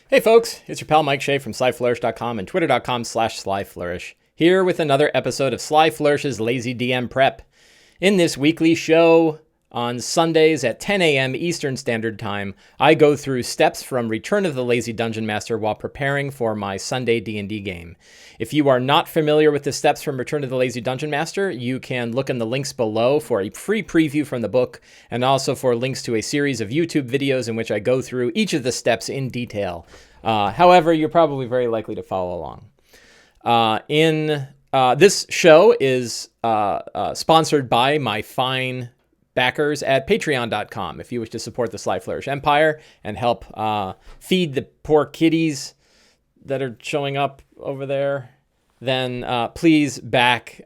Hey folks, it's your pal Mike Shea from slyflourish.com and twitter.com/slyflourish, here with another episode of Sly Flourish's Lazy DM Prep. In this weekly show, on Sundays at 10 a.m. Eastern Standard Time, I go through steps from Return of the Lazy Dungeon Master while preparing for my Sunday D&D game. If you are not familiar with the steps from Return of the Lazy Dungeon Master, you can look in the links below for a free preview from the book, and also for links to a series of YouTube videos in which I go through each of the steps in detail. However, you're probably very likely to follow along. This show is sponsored by my fine backers at patreon.com. If you wish to support the Sly Flourish Empire and help feed the poor kitties that are showing up over there, then please support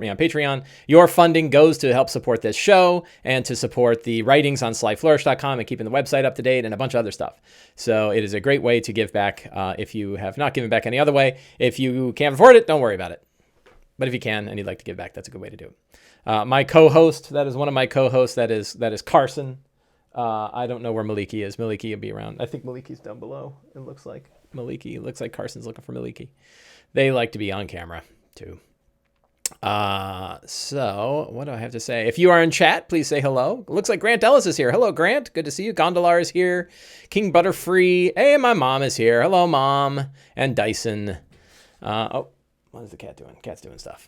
me on Patreon. Your funding goes to help support this show and to support the writings on slyflourish.com and keeping the website up to date and a bunch of other stuff. So it is a great way to give back if you have not given back any other way. If you can't afford it, don't worry about it. But if you can and you'd like to give back, that's a good way to do it. My co-host, that is one of my co-hosts, that is Carson. I don't know where Maliki is. Maliki will be around. I think Maliki's down below. It looks like Carson's looking for Maliki. They like to be on camera too. So what do I have to say? If you are in chat, please say hello. It looks like Grant Ellis is here. Hello, Grant. Good to see you. Gondolar is here. King Butterfree. Hey, my mom is here. Hello, Mom. And Dyson. What is the cat doing? Cat's doing stuff.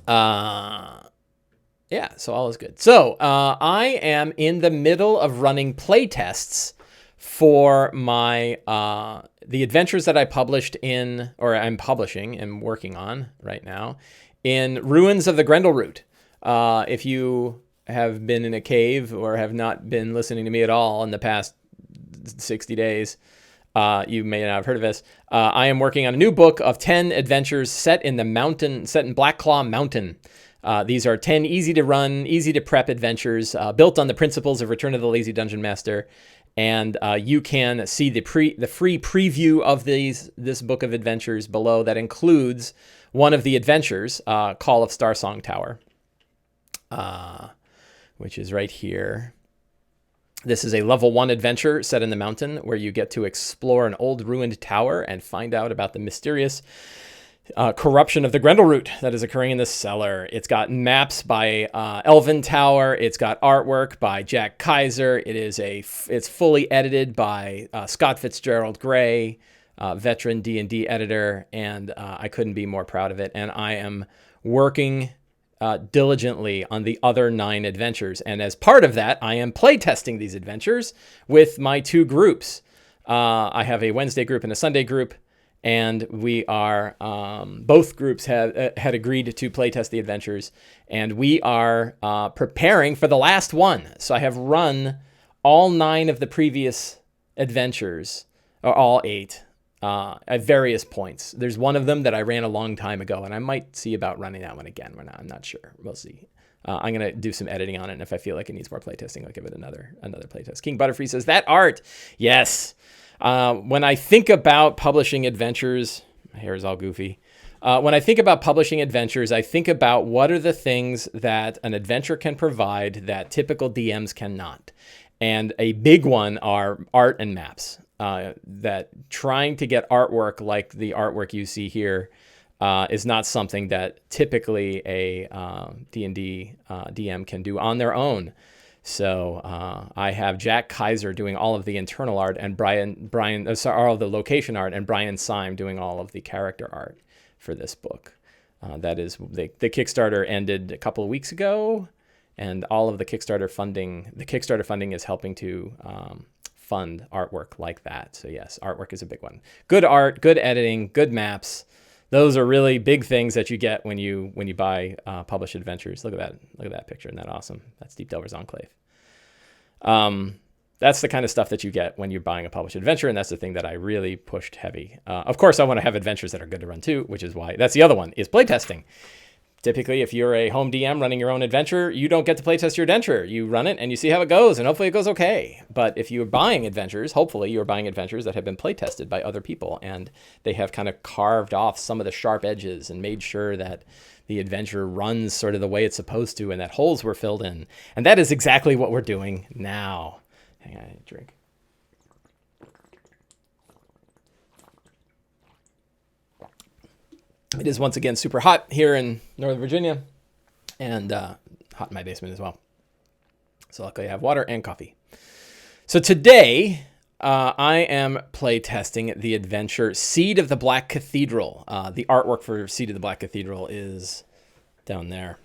Yeah, so all is good. So I am in the middle of running play tests for my the adventures that I published in, or I'm publishing and working on right now, in Ruins of the Grendleroot. If you have been in a cave or have not been listening to me at all in the past 60 days, you may not have heard of this. I am working on a new book of 10 adventures set in Blackclaw Mountain. These are 10 easy to run, easy to prep adventures built on the principles of Return of the Lazy Dungeon Master. And you can see the free preview of this book of adventures below. That includes one of the adventures, Call of Starsong Tower, which is right here. This is a level 1 adventure set in the mountain where you get to explore an old ruined tower and find out about the mysterious corruption of the Grendleroot that is occurring in the cellar. It's got maps by Elven Tower. It's got artwork by Jack Kaiser. It's fully edited by Scott Fitzgerald Gray, veteran D&D editor, and I couldn't be more proud of it. And I am working diligently on the other 9 adventures. And as part of that, I am playtesting these adventures with my 2 groups. I have a Wednesday group and a Sunday group. And we are, both groups had agreed to playtest the adventures, and we are preparing for the last one. So I have run all 9 of the previous adventures, or all 8, at various points. There's one of them that I ran a long time ago, and I might see about running that one again. I'm not sure. We'll see. I'm going to do some editing on it, and if I feel like it needs more playtesting, I'll give it another playtest. King Butterfree says, that art! Yes! When I think about publishing adventures, my hair is all goofy. When I think about publishing adventures, I think about what are the things that an adventure can provide that typical DMs cannot. And a big one are art and maps. That trying to get artwork like the artwork you see here is not something that typically a D&D DM can do on their own. So I have Jack Kaiser doing all of the internal art, and all of the location art, and Brian Syme doing all of the character art for this book. That is the Kickstarter ended a couple of weeks ago, and all of the Kickstarter funding is helping to fund artwork like that. So yes, artwork is a big one. Good art, good editing, good maps. Those are really big things that you get when you buy published adventures. Look at that picture. Isn't that awesome? That's Deepdelvers Enclave. That's the kind of stuff that you get when you're buying a published adventure, and that's the thing that I really pushed heavy. Of course, I want to have adventures that are good to run too, which is why that's the other one is playtesting. Typically, if you're a home DM running your own adventure, you don't get to playtest your adventure. You run it and you see how it goes, and hopefully it goes okay. But if you're buying adventures, hopefully you're buying adventures that have been playtested by other people, and they have kind of carved off some of the sharp edges and made sure that the adventure runs sort of the way it's supposed to and that holes were filled in. And that is exactly what we're doing now. Hang on, drink. It is once again super hot here in Northern Virginia, and hot in my basement as well. So luckily I have water and coffee. So today I am playtesting the adventure Seed of the Black Cathedral. The artwork for Seed of the Black Cathedral is down there.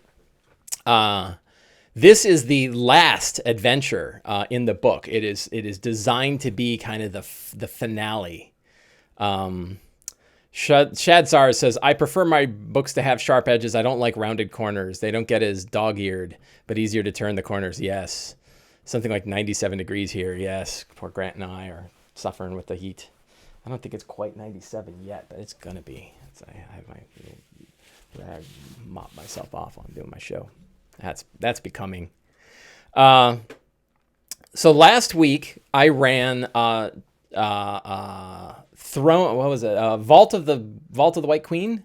This is the last adventure in the book. It is designed to be kind of the finale. Shadzar says, I prefer my books to have sharp edges. I don't like rounded corners. They don't get as dog-eared, but easier to turn the corners. Yes. Something like 97 degrees here. Yes. Poor Grant and I are suffering with the heat. I don't think it's quite 97 yet, but it's going to be. I have my rag mop myself off while I'm doing my show. That's becoming. So last week I ran Throne. What was it? Vault of the White Queen.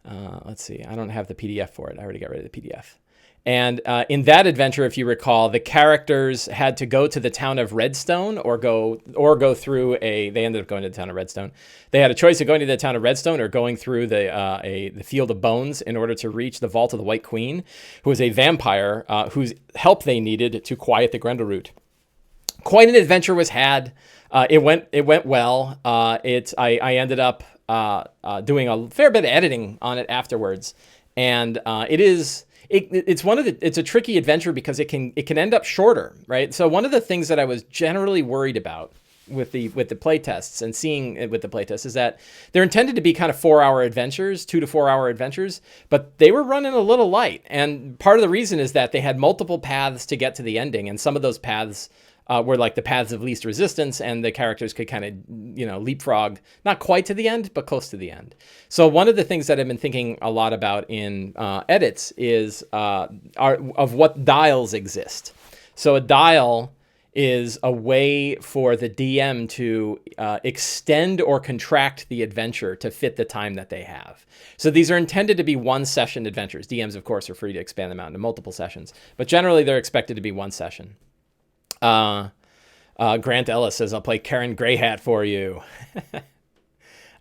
Let's see. I don't have the PDF for it. I already got rid of the PDF. And in that adventure, if you recall, the characters had to go to the town of Redstone or go through a. They ended up going to the town of Redstone. They had a choice of going to the town of Redstone or going through the Field of Bones in order to reach the Vault of the White Queen, who was a vampire whose help they needed to quiet the Grendleroot. Quite an adventure was had. It went well. I ended up doing a fair bit of editing on it afterwards, and it's a tricky adventure because it can end up shorter, right? So one of the things that I was generally worried about with the playtests and seeing it with the playtests is that they're intended to be kind of 4-hour adventures, 2 to 4 hour adventures, but they were running a little light, and part of the reason is that they had multiple paths to get to the ending, and some of those paths were like the paths of least resistance, and the characters could kind of, leapfrog, not quite to the end, but close to the end. So one of the things that I've been thinking a lot about in edits is of what dials exist. So a dial is a way for the DM to extend or contract the adventure to fit the time that they have. So these are intended to be one-session adventures. DMs, of course, are free to expand them out into multiple sessions, but generally they're expected to be one session. Grant Ellis says, I'll play Karen Greyhat for you.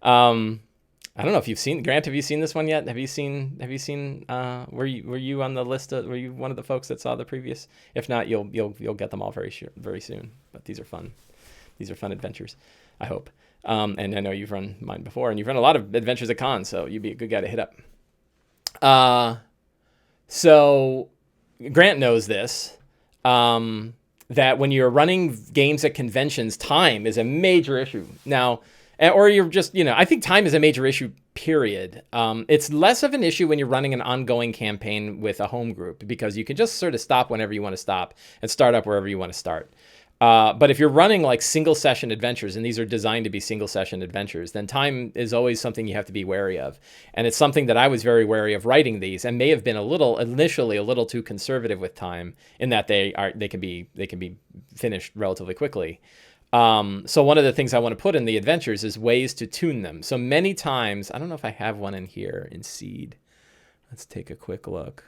I don't know if you've seen, Grant, have you seen this one yet? Have you seen, were you on the list were you one of the folks that saw the previous? If not, you'll get them all very soon, but these are fun. These are fun adventures, I hope. And I know you've run mine before, and you've run a lot of adventures at cons, so you'd be a good guy to hit up. So Grant knows this. That when you're running games at conventions, time is a major issue. Now, or you're just, I think time is a major issue, period. It's less of an issue when you're running an ongoing campaign with a home group, because you can just sort of stop whenever you want to stop and start up wherever you want to start. But if you're running like single session adventures, and these are designed to be single session adventures, then time is always something you have to be wary of. And it's something that I was very wary of writing these, and may have been initially a little too conservative with time, in that they can be finished relatively quickly. So one of the things I want to put in the adventures is ways to tune them. So many times, I don't know if I have one in here in Seed. Let's take a quick look.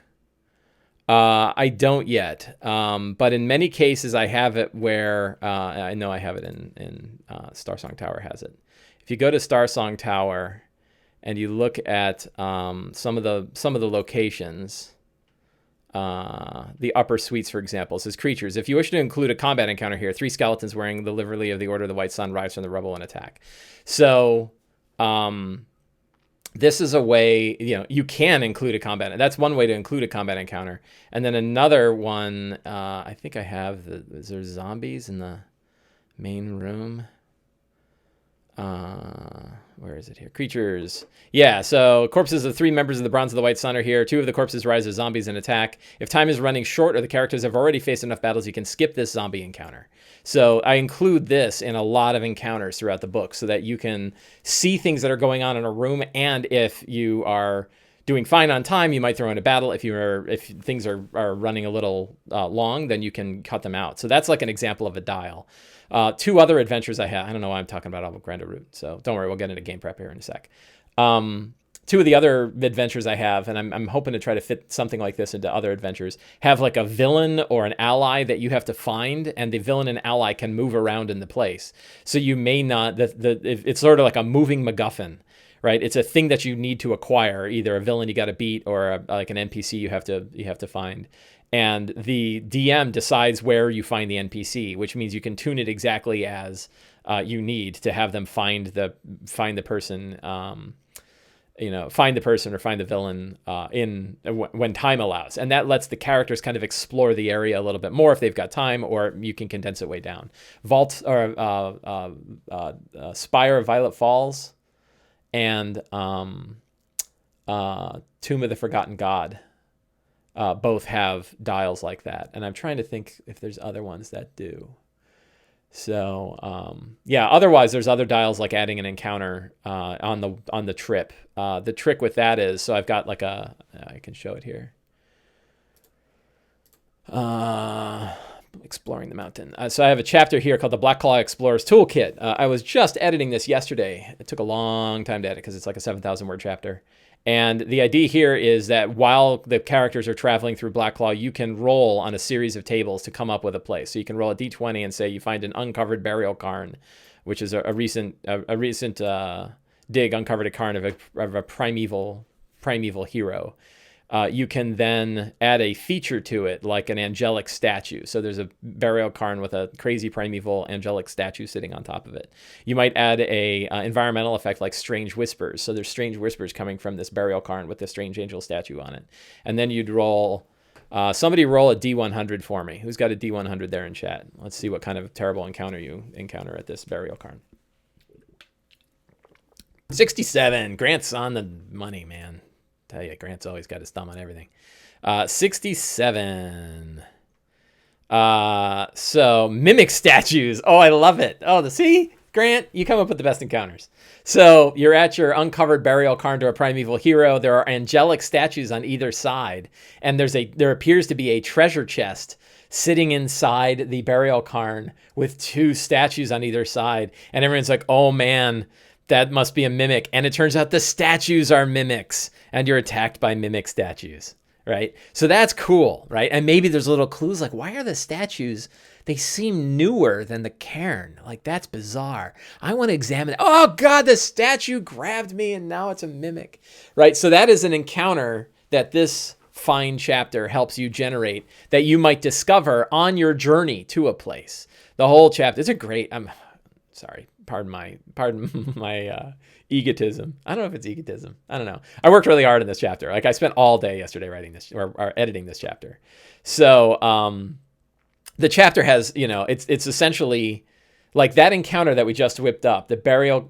I don't yet, but in many cases I have it where I know I have it in Starsong Tower has it. If you go to Starsong Tower and you look at some of the locations, the upper suites, for example, says creatures. If you wish to include a combat encounter here, 3 skeletons wearing the livery of the Order of the White Sun rise from the rubble and attack. So this is a way, you can include a combat. That's one way to include a combat encounter. And then another one, I think I have, is there zombies in the main room? Where is it here? Creatures. Yeah, so corpses of 3 members of the Bronze of the White Sun are here. 2 of the corpses rise as zombies and attack. If time is running short or the characters have already faced enough battles, you can skip this zombie encounter. So I include this in a lot of encounters throughout the book so that you can see things that are going on in a room, and if you are doing fine on time, you might throw in a battle. If things are running a little long, then you can cut them out. So that's like an example of a dial. 2 other adventures I have. I don't know why I'm talking about all of Grendleroot, so don't worry, we'll get into game prep here in a sec. 2 of the other adventures I have, and I'm hoping to try to fit something like this into other adventures, have like a villain or an ally that you have to find, and the villain and ally can move around in the place. So you may not, it's sort of like a moving MacGuffin, right? It's a thing that you need to acquire, either a villain you got to beat or like an NPC you have to find. And the DM decides where you find the NPC, which means you can tune it exactly as you need to have them find the person, find the person or find the villain when time allows. And that lets the characters kind of explore the area a little bit more if they've got time, or you can condense it way down. Vault or Spire of Violet Falls and Tomb of the Forgotten God both have dials like that. And I'm trying to think if there's other ones that do. So otherwise there's other dials like adding an encounter on the trip. The trick with that is, so I've got like I can show it here. Exploring the mountain. So I have a chapter here called the Blackclaw Explorer's Toolkit. I was just editing this yesterday. It took a long time to edit because it's like a 7,000 word chapter. And the idea here is that while the characters are traveling through Blackclaw, you can roll on a series of tables to come up with a place. So you can roll a d20 and say you find an uncovered burial cairn, which is a recent dig, uncovered a cairn of a primeval hero. You can then add a feature to it, like an angelic statue. So there's a burial cairn with a crazy primeval angelic statue sitting on top of it. You might add a environmental effect like strange whispers. So there's strange whispers coming from this burial cairn with the strange angel statue on it. And then you'd roll, somebody roll a D100 for me. Who's got a D100 there in chat? Let's see what kind of terrible encounter you encounter at this burial cairn. 67. Grant's on the money, man. Tell you, Grant's always got his thumb on everything. 67. So mimic statues. Oh, I love it. Oh, see, Grant, you come up with the best encounters. So you're at your uncovered burial cairn to a primeval hero. There are angelic statues on either side, and there appears to be a treasure chest sitting inside the burial cairn with two statues on either side, and everyone's like, "Oh man, that must be a mimic." And it turns out the statues are mimics, and you're attacked by mimic statues, right? So that's cool, right? And maybe there's little clues like, why are the statues, they seem newer than the cairn? Like, that's bizarre. I want to examine it. Oh God, the statue grabbed me and now it's a mimic, right? So that is an encounter that this fine chapter helps you generate that you might discover on your journey to a place. The whole chapter, it's a great, I'm sorry. Pardon my egotism. I don't know if it's egotism. I don't know. I worked really hard in this chapter. Like I spent all day yesterday writing this or editing this chapter. So the chapter has, it's essentially like that encounter that we just whipped up. The burial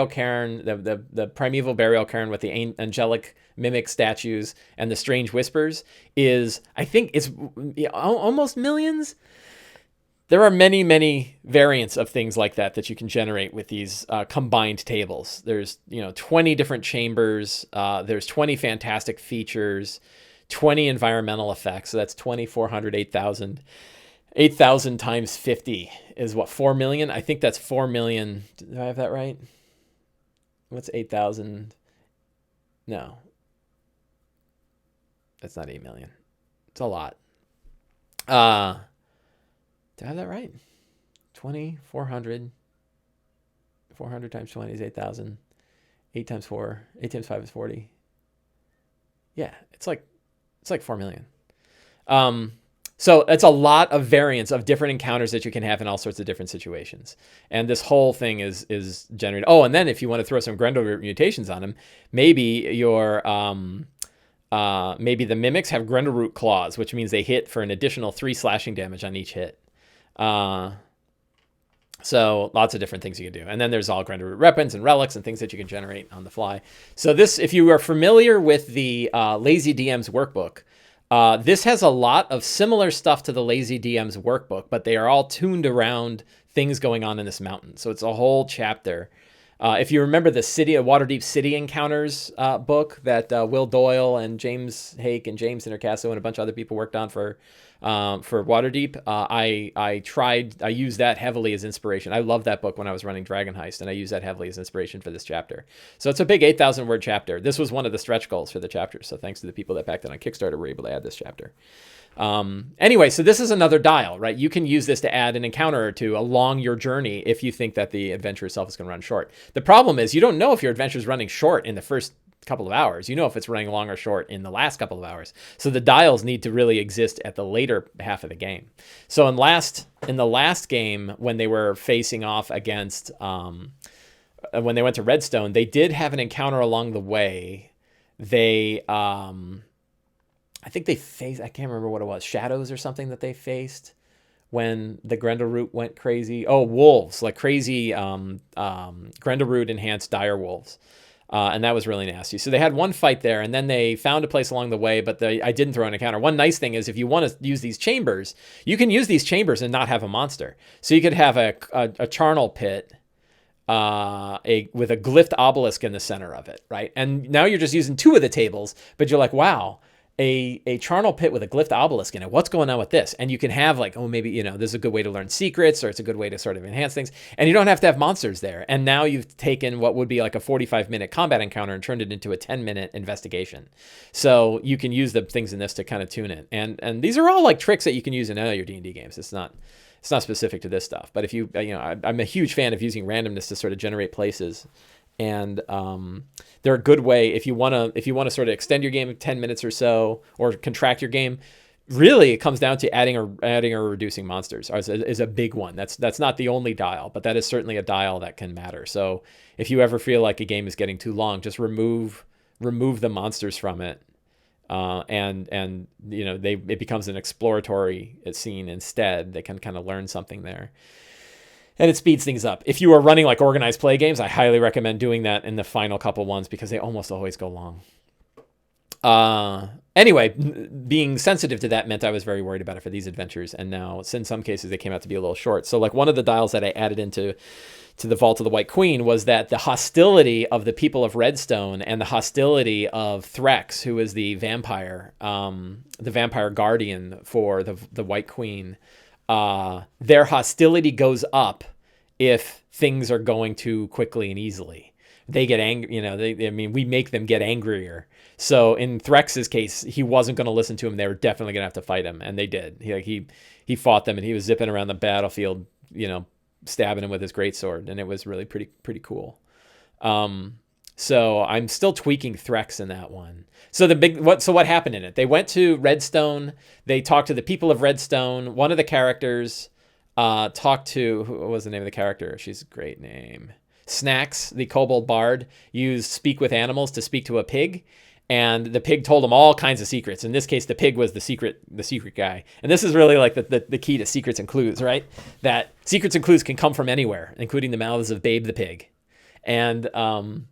cairn, the primeval burial cairn with the angelic mimic statues and the strange whispers is, I think it's almost millions. There are many, many variants of things like that you can generate with these combined tables. There's 20 different chambers. There's 20 fantastic features, 20 environmental effects. So that's 2,400, 8,000. 8,000 times 50 is what, 4 million? I think that's 4 million. Do I have that right? What's 8,000? No. That's not 8 million. It's a lot. Did I have that right? 2,400. 400 times 20 is 8,000. 8 times 4. 8 times 5 is 40. Yeah, it's like 4 million. So it's a lot of variants of different encounters that you can have in all sorts of different situations. And this whole thing is generated. Oh, and then if you want to throw some Grendleroot mutations on them, maybe maybe the mimics have Grendleroot claws, which means they hit for an additional 3 slashing damage on each hit. So lots of different things you can do. And then there's all Grendleroot weapons and relics and things that you can generate on the fly. So this, if you are familiar with the Lazy DM's workbook, this has a lot of similar stuff to the Lazy DM's workbook, but they are all tuned around things going on in this mountain. So it's a whole chapter. If you remember the Waterdeep City Encounters book that Will Doyle and James Hake and James Intercasso and a bunch of other people worked on for Waterdeep, I used that heavily as inspiration. I loved that book when I was running Dragon Heist, and I used that heavily as inspiration for this chapter. So it's a big 8,000 word chapter. This was one of the stretch goals for the chapter. So thanks to the people that backed it on Kickstarter were able to add this chapter. Anyway, so this is another dial, right? You can use this to add an encounter or two along your journey if you think that the adventure itself is going to run short. The problem is you don't know if your adventure is running short in the first couple of hours. You know if it's running long or short in the last couple of hours. So the dials need to really exist at the later half of the game. So in the last game, when they were facing off against, when they went to Redstone, they did have an encounter along the way. They, I think they faced, I can't remember what it was, shadows or something that they faced when the Grendleroot went crazy. Oh, wolves, like crazy Grendleroot enhanced dire wolves. And that was really nasty. So they had one fight there, and then they found a place along the way, but I didn't throw an encounter. One nice thing is if you want to use these chambers, you can use these chambers and not have a monster. So you could have a charnel pit with a glyphed obelisk in the center of it, right? And now you're just using 2 of the tables, but you're like, wow, a charnel pit with a glyphed obelisk in it. What's going on with this? And you can have like, oh, maybe, this is a good way to learn secrets, or it's a good way to sort of enhance things. And you don't have to have monsters there. And now you've taken what would be like a 45-minute combat encounter and turned it into a 10-minute investigation. So you can use the things in this to kind of tune it. And these are all like tricks that you can use in all your D&D games. It's not specific to this stuff. But if I'm a huge fan of using randomness to sort of generate places. And they're a good way if you want to sort of extend your game 10 minutes or so, or contract your game. Really, it comes down to adding or reducing monsters is a big one. That's not the only dial, but that is certainly a dial that can matter. So if you ever feel like a game is getting too long, just remove the monsters from it, and it becomes an exploratory scene instead. They can kind of learn something there. And it speeds things up. If you are running like organized play games, I highly recommend doing that in the final couple ones because they almost always go long. Anyway, being sensitive to that meant I was very worried about it for these adventures. And now, in some cases, they came out to be a little short. So like one of the dials that I added into the Vault of the White Queen was that the hostility of the people of Redstone and the hostility of Threx, who is the vampire guardian for the White Queen, their hostility goes up if things are going too quickly and easily. They get angry, we make them get angrier. So in Threx's case, he wasn't going to listen to him. They were definitely going to have to fight him, and they did. He fought them, and he was zipping around the battlefield, stabbing him with his greatsword, and it was really pretty cool. So I'm still tweaking Threx in that one. So what happened in it? They went to Redstone. They talked to the people of Redstone. One of the characters talked to, what was the name of the character? She's a great name. Snax, the Kobold bard, used speak with animals to speak to a pig. And the pig told him all kinds of secrets. In this case, the pig was the secret guy. And this is really like the key to secrets and clues, right? That secrets and clues can come from anywhere, including the mouths of Babe the pig. And so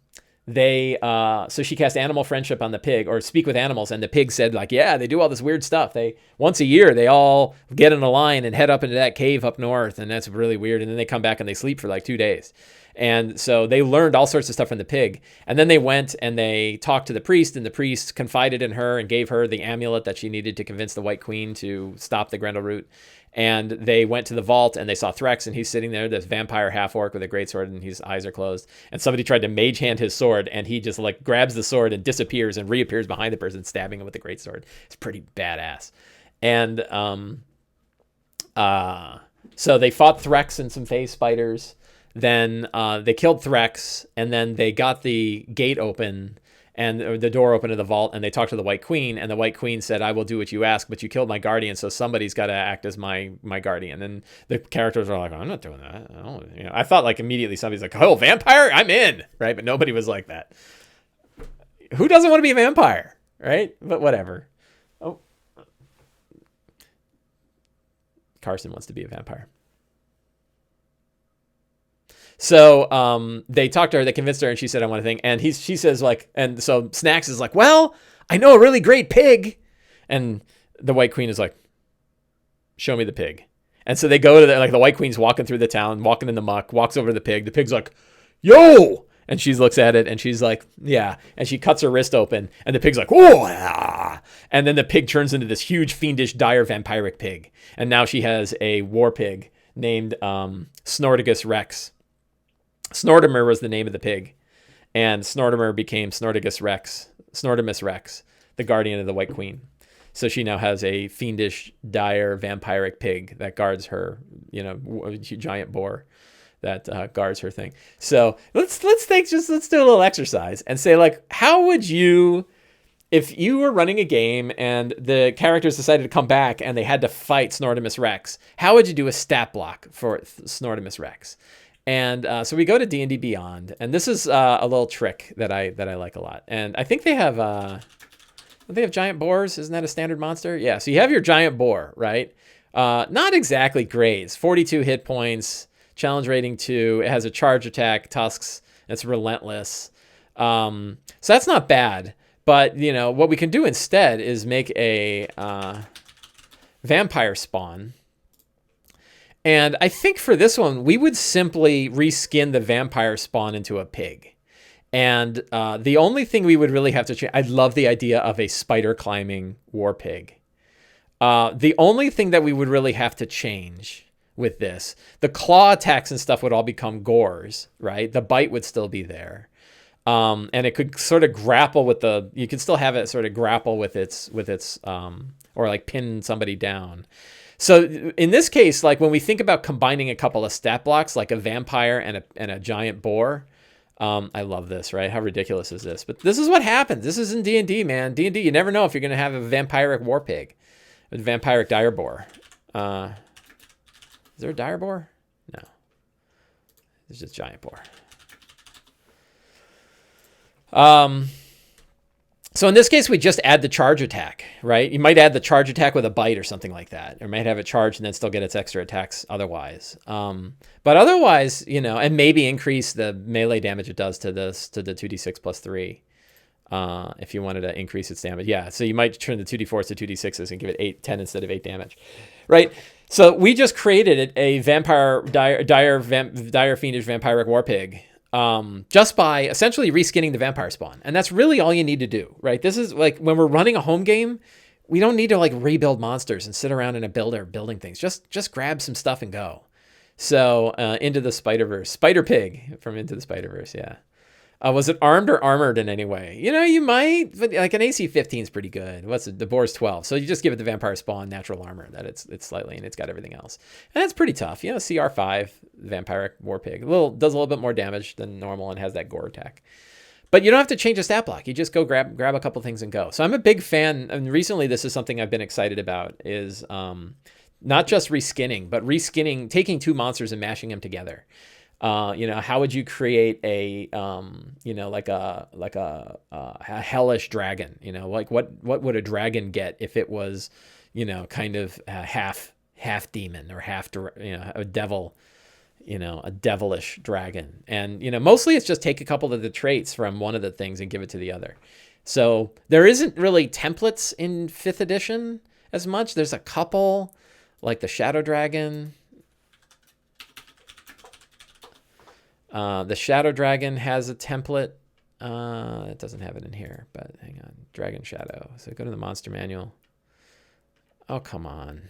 she cast animal friendship on the pig, or speak with animals, and the pig said like, yeah, they do all this weird stuff. Once a year they all get in a line and head up into that cave up north, and that's really weird. And then they come back and they sleep for like 2 days. And so they learned all sorts of stuff from the pig. And then they went and they talked to the priest, and the priest confided in her and gave her the amulet that she needed to convince the White Queen to stop the Grendleroot. And they went to the vault and they saw Threx, and he's sitting there, this vampire half-orc with a greatsword, and his eyes are closed. And somebody tried to mage hand his sword, and he just like grabs the sword and disappears and reappears behind the person, stabbing him with the greatsword. It's pretty badass. And so they fought Threx and some phase spiders. Then they killed Threx, and then they got the gate open and the door open to the vault, and they talked to the White Queen, and the White Queen said, I will do what you ask, but you killed my guardian, so somebody's got to act as my guardian. And the characters are like, I'm not doing that. I thought like immediately somebody's like, oh, vampire? I'm in, right? But nobody was like that. Who doesn't want to be a vampire, right? But whatever. Oh, Carson wants to be a vampire. So they talked to her, they convinced her, and she said, I want a thing. And she says like, and so Snax is like, well, I know a really great pig. And the White Queen is like, show me the pig. And so they go to the White Queen's walking through the town, walking in the muck, walks over to the pig. The pig's like, yo! And she looks at it and she's like, yeah. And she cuts her wrist open, and the pig's like, whoa! Ah. And then the pig turns into this huge, fiendish, dire vampiric pig. And now she has a war pig named Snortigus Rex. Snortimer was the name of the pig, and Snortimer became Snortimus Rex, the guardian of the White Queen. So she now has a fiendish, dire, vampiric pig that guards her, giant boar that guards her thing. So let's do a little exercise and say, like, how would you, if you were running a game and the characters decided to come back and they had to fight Snortimus Rex, how would you do a stat block for Snortimus Rex? And so we go to D&D Beyond, and this is a little trick that I like a lot. And I think they have giant boars. Isn't that a standard monster? Yeah. So you have your giant boar, right? Not exactly great. It's 42 hit points, challenge rating 2. It has a charge attack, tusks. It's relentless. So that's not bad. But you know what we can do instead is make a vampire spawn. And I think for this one, we would simply reskin the vampire spawn into a pig. And the only thing we would really have to change, I love the idea of a spider climbing war pig. The only thing that we would really have to change with this, the claw attacks and stuff would all become gores, right? The bite would still be there. And it could sort of grapple with you could still have it sort of grapple with its, or like pin somebody down. So in this case, like when we think about combining a couple of stat blocks, like a vampire and a giant boar, I love this, right? How ridiculous is this? But this is what happens. This is in D&D, man. D&D, you never know if you're going to have a vampiric war pig, a vampiric dire boar. Is there a dire boar? No. It's just giant boar. So in this case, we just add the charge attack, right? You might add the charge attack with a bite or something like that, or might have it charged and then still get its extra attacks otherwise. But otherwise, you know, and maybe increase the melee damage it does to the 2d6 plus 3. If you wanted to increase its damage. Yeah, so you might turn the 2d4s to 2d6s and give it 10 instead of 8 damage, right? So we just created a vampire, dire fiendish vampiric war pig. Just by essentially reskinning the vampire spawn. And that's really all you need to do, right? This is like when we're running a home game, we don't need to like rebuild monsters and sit around in a builder building things. Just grab some stuff and go. So Into the Spider-Verse, Spider Pig from Into the Spider-Verse, yeah. Was it armed or armored in any way? You know, you might, but like an AC 15 is pretty good. What's it? The boar's 12. So you just give it the vampire spawn, natural armor. That it's slightly, and it's got everything else. And it's pretty tough. You know, CR5, vampiric war pig. Does a little bit more damage than normal and has that gore attack. But you don't have to change a stat block. You just go grab a couple things and go. So I'm a big fan, and recently this is something I've been excited about, is not just reskinning, but reskinning, taking two monsters and mashing them together. You know, how would you create a, you know, like a hellish dragon? You know, like what would a dragon get if it was, you know, kind of half demon or half, you know, a devil, you know, a devilish dragon. And, you know, mostly it's just take a couple of the traits from one of the things and give it to the other. So there isn't really templates in 5th edition as much. There's a couple, like the Shadow Dragon. The Shadow Dragon has a template. It doesn't have it in here, but hang on. Dragon Shadow. So go to the monster manual. Oh, come on.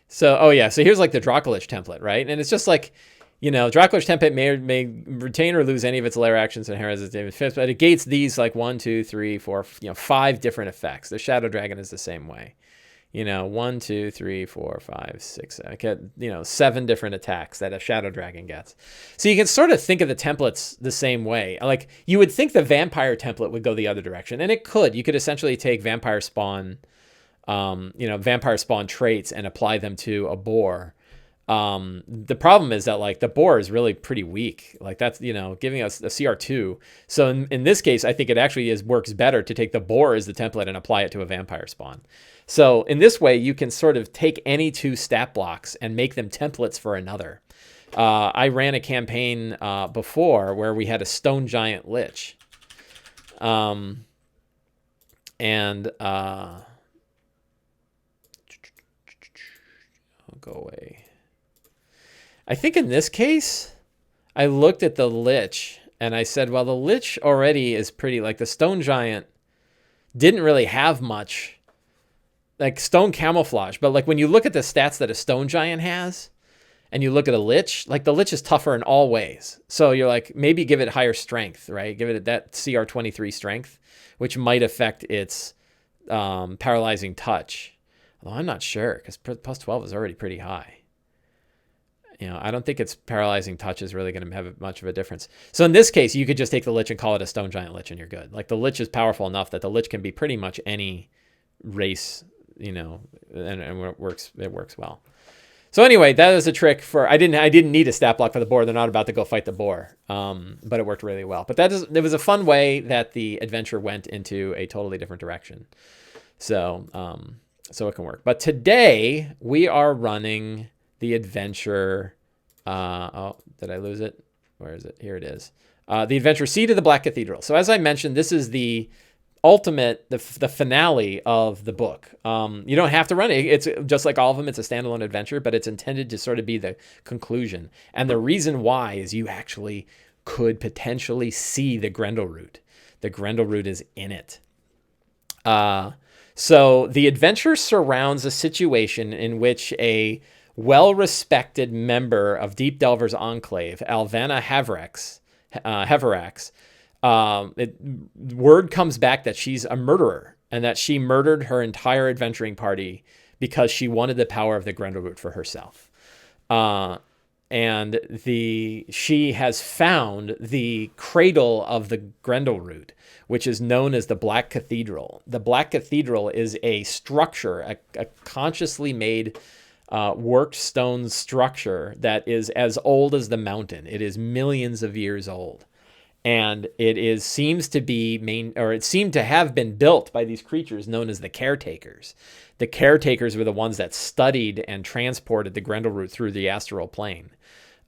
So, oh yeah. So here's like the Dracolich template, right? And it's just like, you know, Dracolich template may retain or lose any of its lair actions and has its fifth, but it gates these like 1, 2, 3, 4, you know, 5 different effects. The Shadow Dragon is the same way. You know, 1, 2, 3, 4, 5, 6, 7, you know, 7 different attacks that a Shadow Dragon gets. So you can sort of think of the templates the same way. Like you would think the vampire template would go the other direction, and it could. You could essentially take vampire spawn, you know, vampire spawn traits and apply them to a boar. The problem is that like the boar is really pretty weak. Like that's, you know, giving us a CR2. So in this case, I think it actually works better to take the boar as the template and apply it to a vampire spawn. So in this way, you can sort of take any 2 stat blocks and make them templates for another. I ran a campaign before where we had a stone giant lich. I'll go away. I think in this case, I looked at the lich and I said, well, the lich already is pretty, like the stone giant didn't really have much, like stone camouflage. But like when you look at the stats that a stone giant has and you look at a lich, like the lich is tougher in all ways. So you're like, maybe give it higher strength, right? Give it that CR23 strength, which might affect its paralyzing touch. Although I'm not sure, because plus 12 is already pretty high. I don't think it's paralyzing touch is really going to have much of a difference. So in this case, you could just take the Lich and call it a Stone Giant Lich and you're good. Like the Lich is powerful enough that the Lich can be pretty much any race, and it works well. So anyway, that is a trick for, I didn't need a stat block for the boar. They're not about to go fight the boar, but it worked really well. But it was a fun way that the adventure went into a totally different direction. So it can work. But today we are running the adventure. Oh, did I lose it? Where is it? Here it is. The adventure Seed of the Black Cathedral. So as I mentioned, this is the ultimate, the finale of the book. You don't have to run it. It's just like all of them. It's a standalone adventure, but it's intended to sort of be the conclusion. And the reason why is you actually could potentially see the Grendleroot. The Grendleroot is in it. So the adventure surrounds a situation in which a well-respected member of Deepdelvers Enclave, Alvanna Heverax, word comes back that she's a murderer and that she murdered her entire adventuring party because she wanted the power of the Grendleroot for herself. And she has found the cradle of the Grendleroot, which is known as the Black Cathedral. The Black Cathedral is a structure, a consciously made worked stone structure that is as old as the mountain. It is millions of years old. And it seemed to have been built by these creatures known as the caretakers. The caretakers were the ones that studied and transported the Grendleroot through the astral plane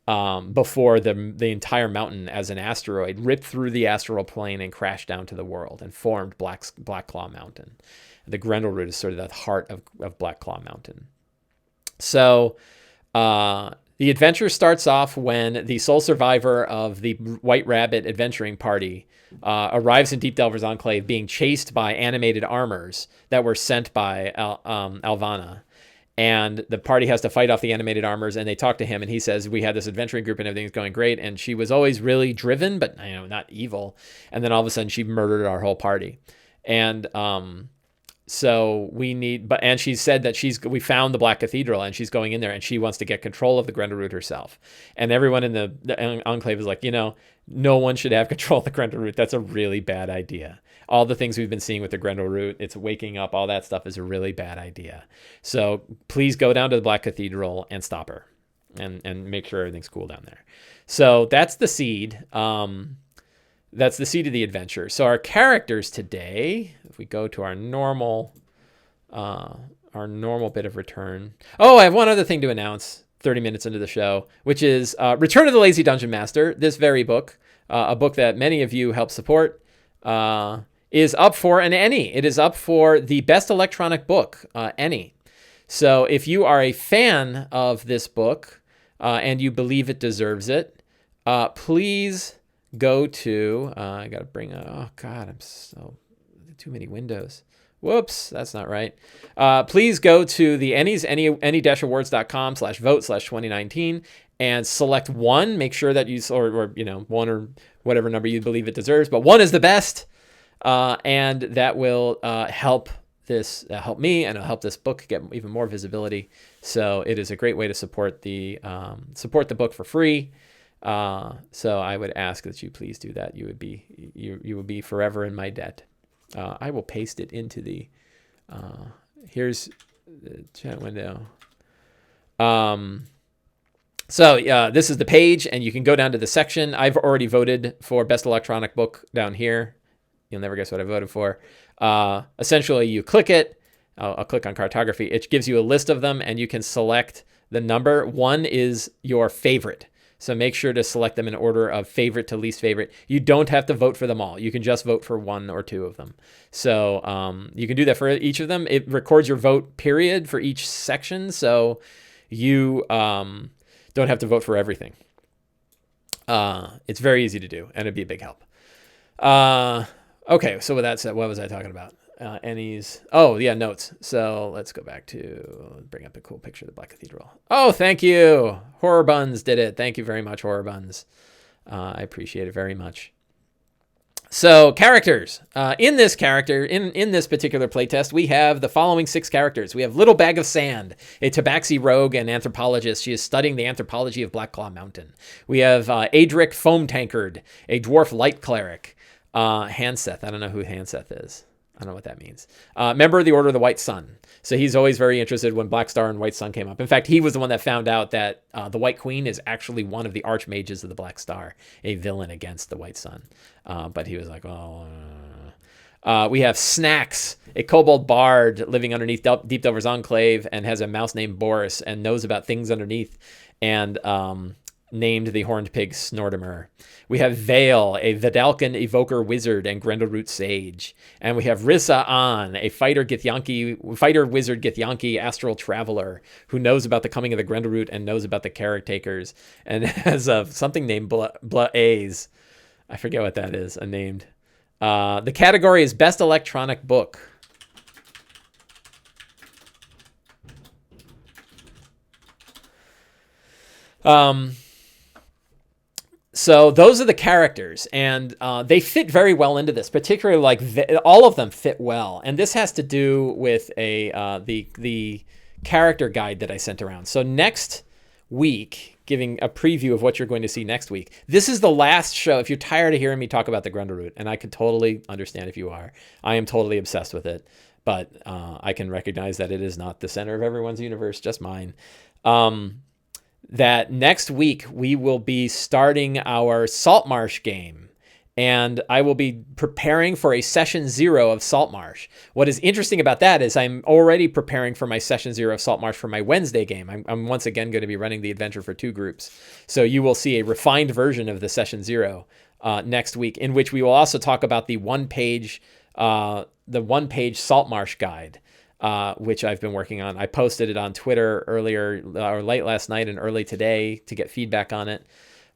before the entire mountain as an asteroid ripped through the astral plane and crashed down to the world and formed Blackclaw Mountain. The Grendleroot is sort of the heart of Blackclaw Mountain. So the adventure starts off when the sole survivor of the White Rabbit adventuring party arrives in Deepdelvers Enclave being chased by animated armors that were sent by Alvanna. And the party has to fight off the animated armors, and they talk to him, and he says, we had this adventuring group and everything's going great, and she was always really driven, but not evil. And then all of a sudden she murdered our whole party. And so and she said that we found the Black Cathedral and she's going in there and she wants to get control of the Grendleroot herself. And everyone in the Enclave is like, no one should have control of the Grendleroot. That's a really bad idea. All the things we've been seeing with the Grendleroot, it's waking up, all that stuff is a really bad idea. So please go down to the Black Cathedral and stop her and make sure everything's cool down there. So that's the seed. That's the seed of the adventure. So our characters today, if we go to our normal bit of return. Oh, I have one other thing to announce 30 minutes into the show, which is Return of the Lazy Dungeon Master. This very book, a book that many of you help support, is up for an ENnie. It is up for the best electronic book, ENnie. So if you are a fan of this book and you believe it deserves it, please go to, I got to bring, oh God, I'm so, too many windows. Whoops, that's not right. Please go to the ENnies, ENnie-awards.com/vote/2019 and select one. Make sure that or one or whatever number you believe it deserves, but one is the best. And that will help me and it'll help this book get even more visibility. So it is a great way to support the book for free. So I would ask that you please do that. You would be forever in my debt. I will paste it into the, here's the chat window. So this is the page and you can go down to the section. I've already voted for best electronic book down here. You'll never guess what I voted for. Essentially you click it. I'll click on cartography. It gives you a list of them and you can select the number. 1 is your favorite. So make sure to select them in order of favorite to least favorite. You don't have to vote for them all. You can just vote for 1 or 2 of them. So you can do that for each of them. It records your vote period for each section. So you don't have to vote for everything. It's very easy to do and it'd be a big help. Okay, so with that said, what was I talking about? ENnies. Oh, yeah, notes. So let's go back to bring up a cool picture of the Black Cathedral. Oh, thank you. Horror Buns did it. Thank you very much, Horror Buns. I appreciate it very much. So characters. In this particular playtest, we have the following 6 characters. We have Little Bag of Sand, a Tabaxi rogue and anthropologist. She is studying the anthropology of Blackclaw Mountain. We have Adrick Foamtankard, a dwarf light cleric. Hanseth. I don't know who Hanseth is. I don't know what that means. Member of the Order of the White Sun. So he's always very interested when Black Star and White Sun came up. In fact, he was the one that found out that the White Queen is actually one of the archmages of the Black Star, a villain against the White Sun. But he was like, oh. We have Snax, a kobold bard living underneath Deepdelvers Enclave and has a mouse named Boris and knows about things underneath and named the Horned Pig Snortimer. We have Vale, a Vidalcan evoker wizard and Grendleroot sage. And we have Rissa An, a fighter wizard Githyanki astral traveler who knows about the coming of the Grendleroot and knows about the caretakers and has something named Blaze. I forget what that is, named. The category is Best Electronic Book. So those are the characters, and they fit very well into this, particularly like all of them fit well. And this has to do with the character guide that I sent around. So next week, giving a preview of what you're going to see next week. This is the last show. If you're tired of hearing me talk about the Grendleroot, and I could totally understand if you are, I am totally obsessed with it. But I can recognize that it is not the center of everyone's universe, just mine. That next week we will be starting our Saltmarsh game, and I will be preparing for a session 0 of Saltmarsh. What is interesting about that is I'm already preparing for my session 0 of Saltmarsh for my Wednesday game. I'm once again going to be running the adventure for 2 groups. So you will see a refined version of the session 0 next week, in which we will also talk about the one-page Saltmarsh guide. Which I've been working on. I posted it on Twitter earlier or late last night and early today to get feedback on it.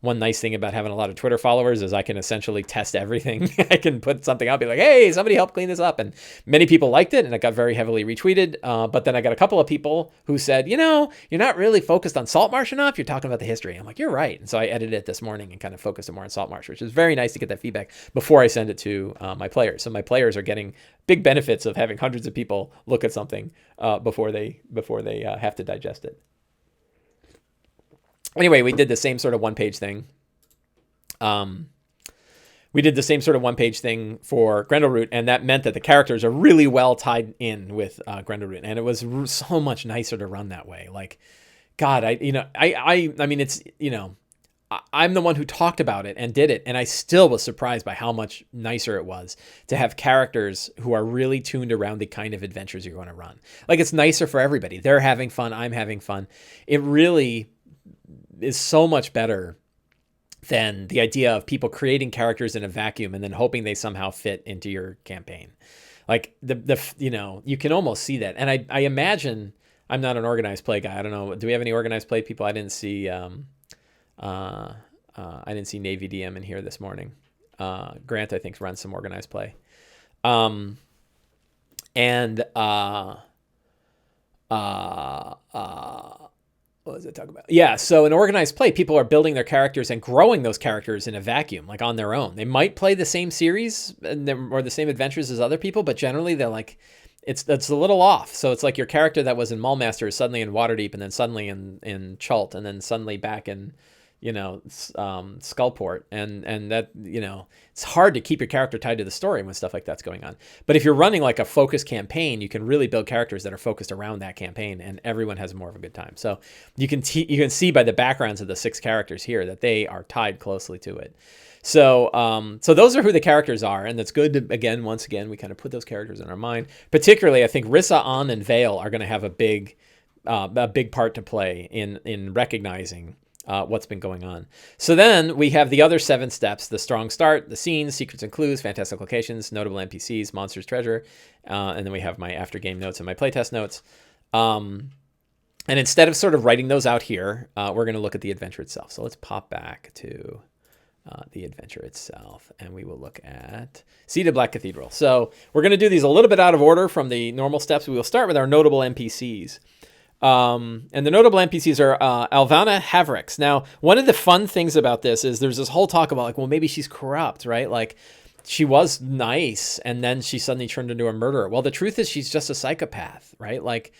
One nice thing about having a lot of Twitter followers is I can essentially test everything. I can put something out, be like, hey, somebody help clean this up. And many people liked it, and it got very heavily retweeted. But then I got a couple of people who said, you're not really focused on Saltmarsh enough. You're talking about the history. I'm like, you're right. And so I edited it this morning and kind of focused it more on Saltmarsh, which is very nice to get that feedback before I send it to my players. So my players are getting big benefits of having hundreds of people look at something before they have to digest it. Anyway, we did the same sort of one-page thing. We did the same sort of one-page thing for Grendleroot, and that meant that the characters are really well tied in with Grendleroot, and it was so much nicer to run that way. Like, God, I mean, it's, I'm the one who talked about it and did it, and I still was surprised by how much nicer it was to have characters who are really tuned around the kind of adventures you're going to run. Like, it's nicer for everybody. They're having fun. I'm having fun. It really is so much better than the idea of people creating characters in a vacuum and then hoping they somehow fit into your campaign. Like you can almost see that. And I imagine, I'm not an organized play guy. I don't know. Do we have any organized play people? I didn't see Navy DM in here this morning. Grant, I think, runs some organized play. What was I talking about? Yeah, so in organized play, people are building their characters and growing those characters in a vacuum, like on their own. They might play the same series or the same adventures as other people, but generally they're like, it's a little off. So it's like your character that was in Maulmaster is suddenly in Waterdeep, and then suddenly in Chult, and then suddenly back in Skullport, and that, it's hard to keep your character tied to the story when stuff like that's going on. But if you're running like a focused campaign, you can really build characters that are focused around that campaign, and everyone has more of a good time. So you can see by the backgrounds of the 6 characters here that they are tied closely to it. So those are who the characters are, and that's good to, once again, we kind of put those characters in our mind. Particularly, I think Rissa An and Vale are going to have a big part to play in recognizing what's been going on. So then we have the other 7 steps: the strong start, the scenes, secrets and clues, fantastic locations, notable NPCs, monsters, treasure, and then we have my after game notes and my playtest notes. And instead of sort of writing those out here, we're going to look at the adventure itself. So let's pop back to the adventure itself, and we will look at Seated Black Cathedral. So we're going to do these a little bit out of order from the normal steps. We will start with our notable NPCs. And the notable NPCs are Alvana Havrix. Now, one of the fun things about this is there's this whole talk about, like, well, maybe she's corrupt, right? Like, she was nice, and then she suddenly turned into a murderer. Well, the truth is she's just a psychopath, right? Like,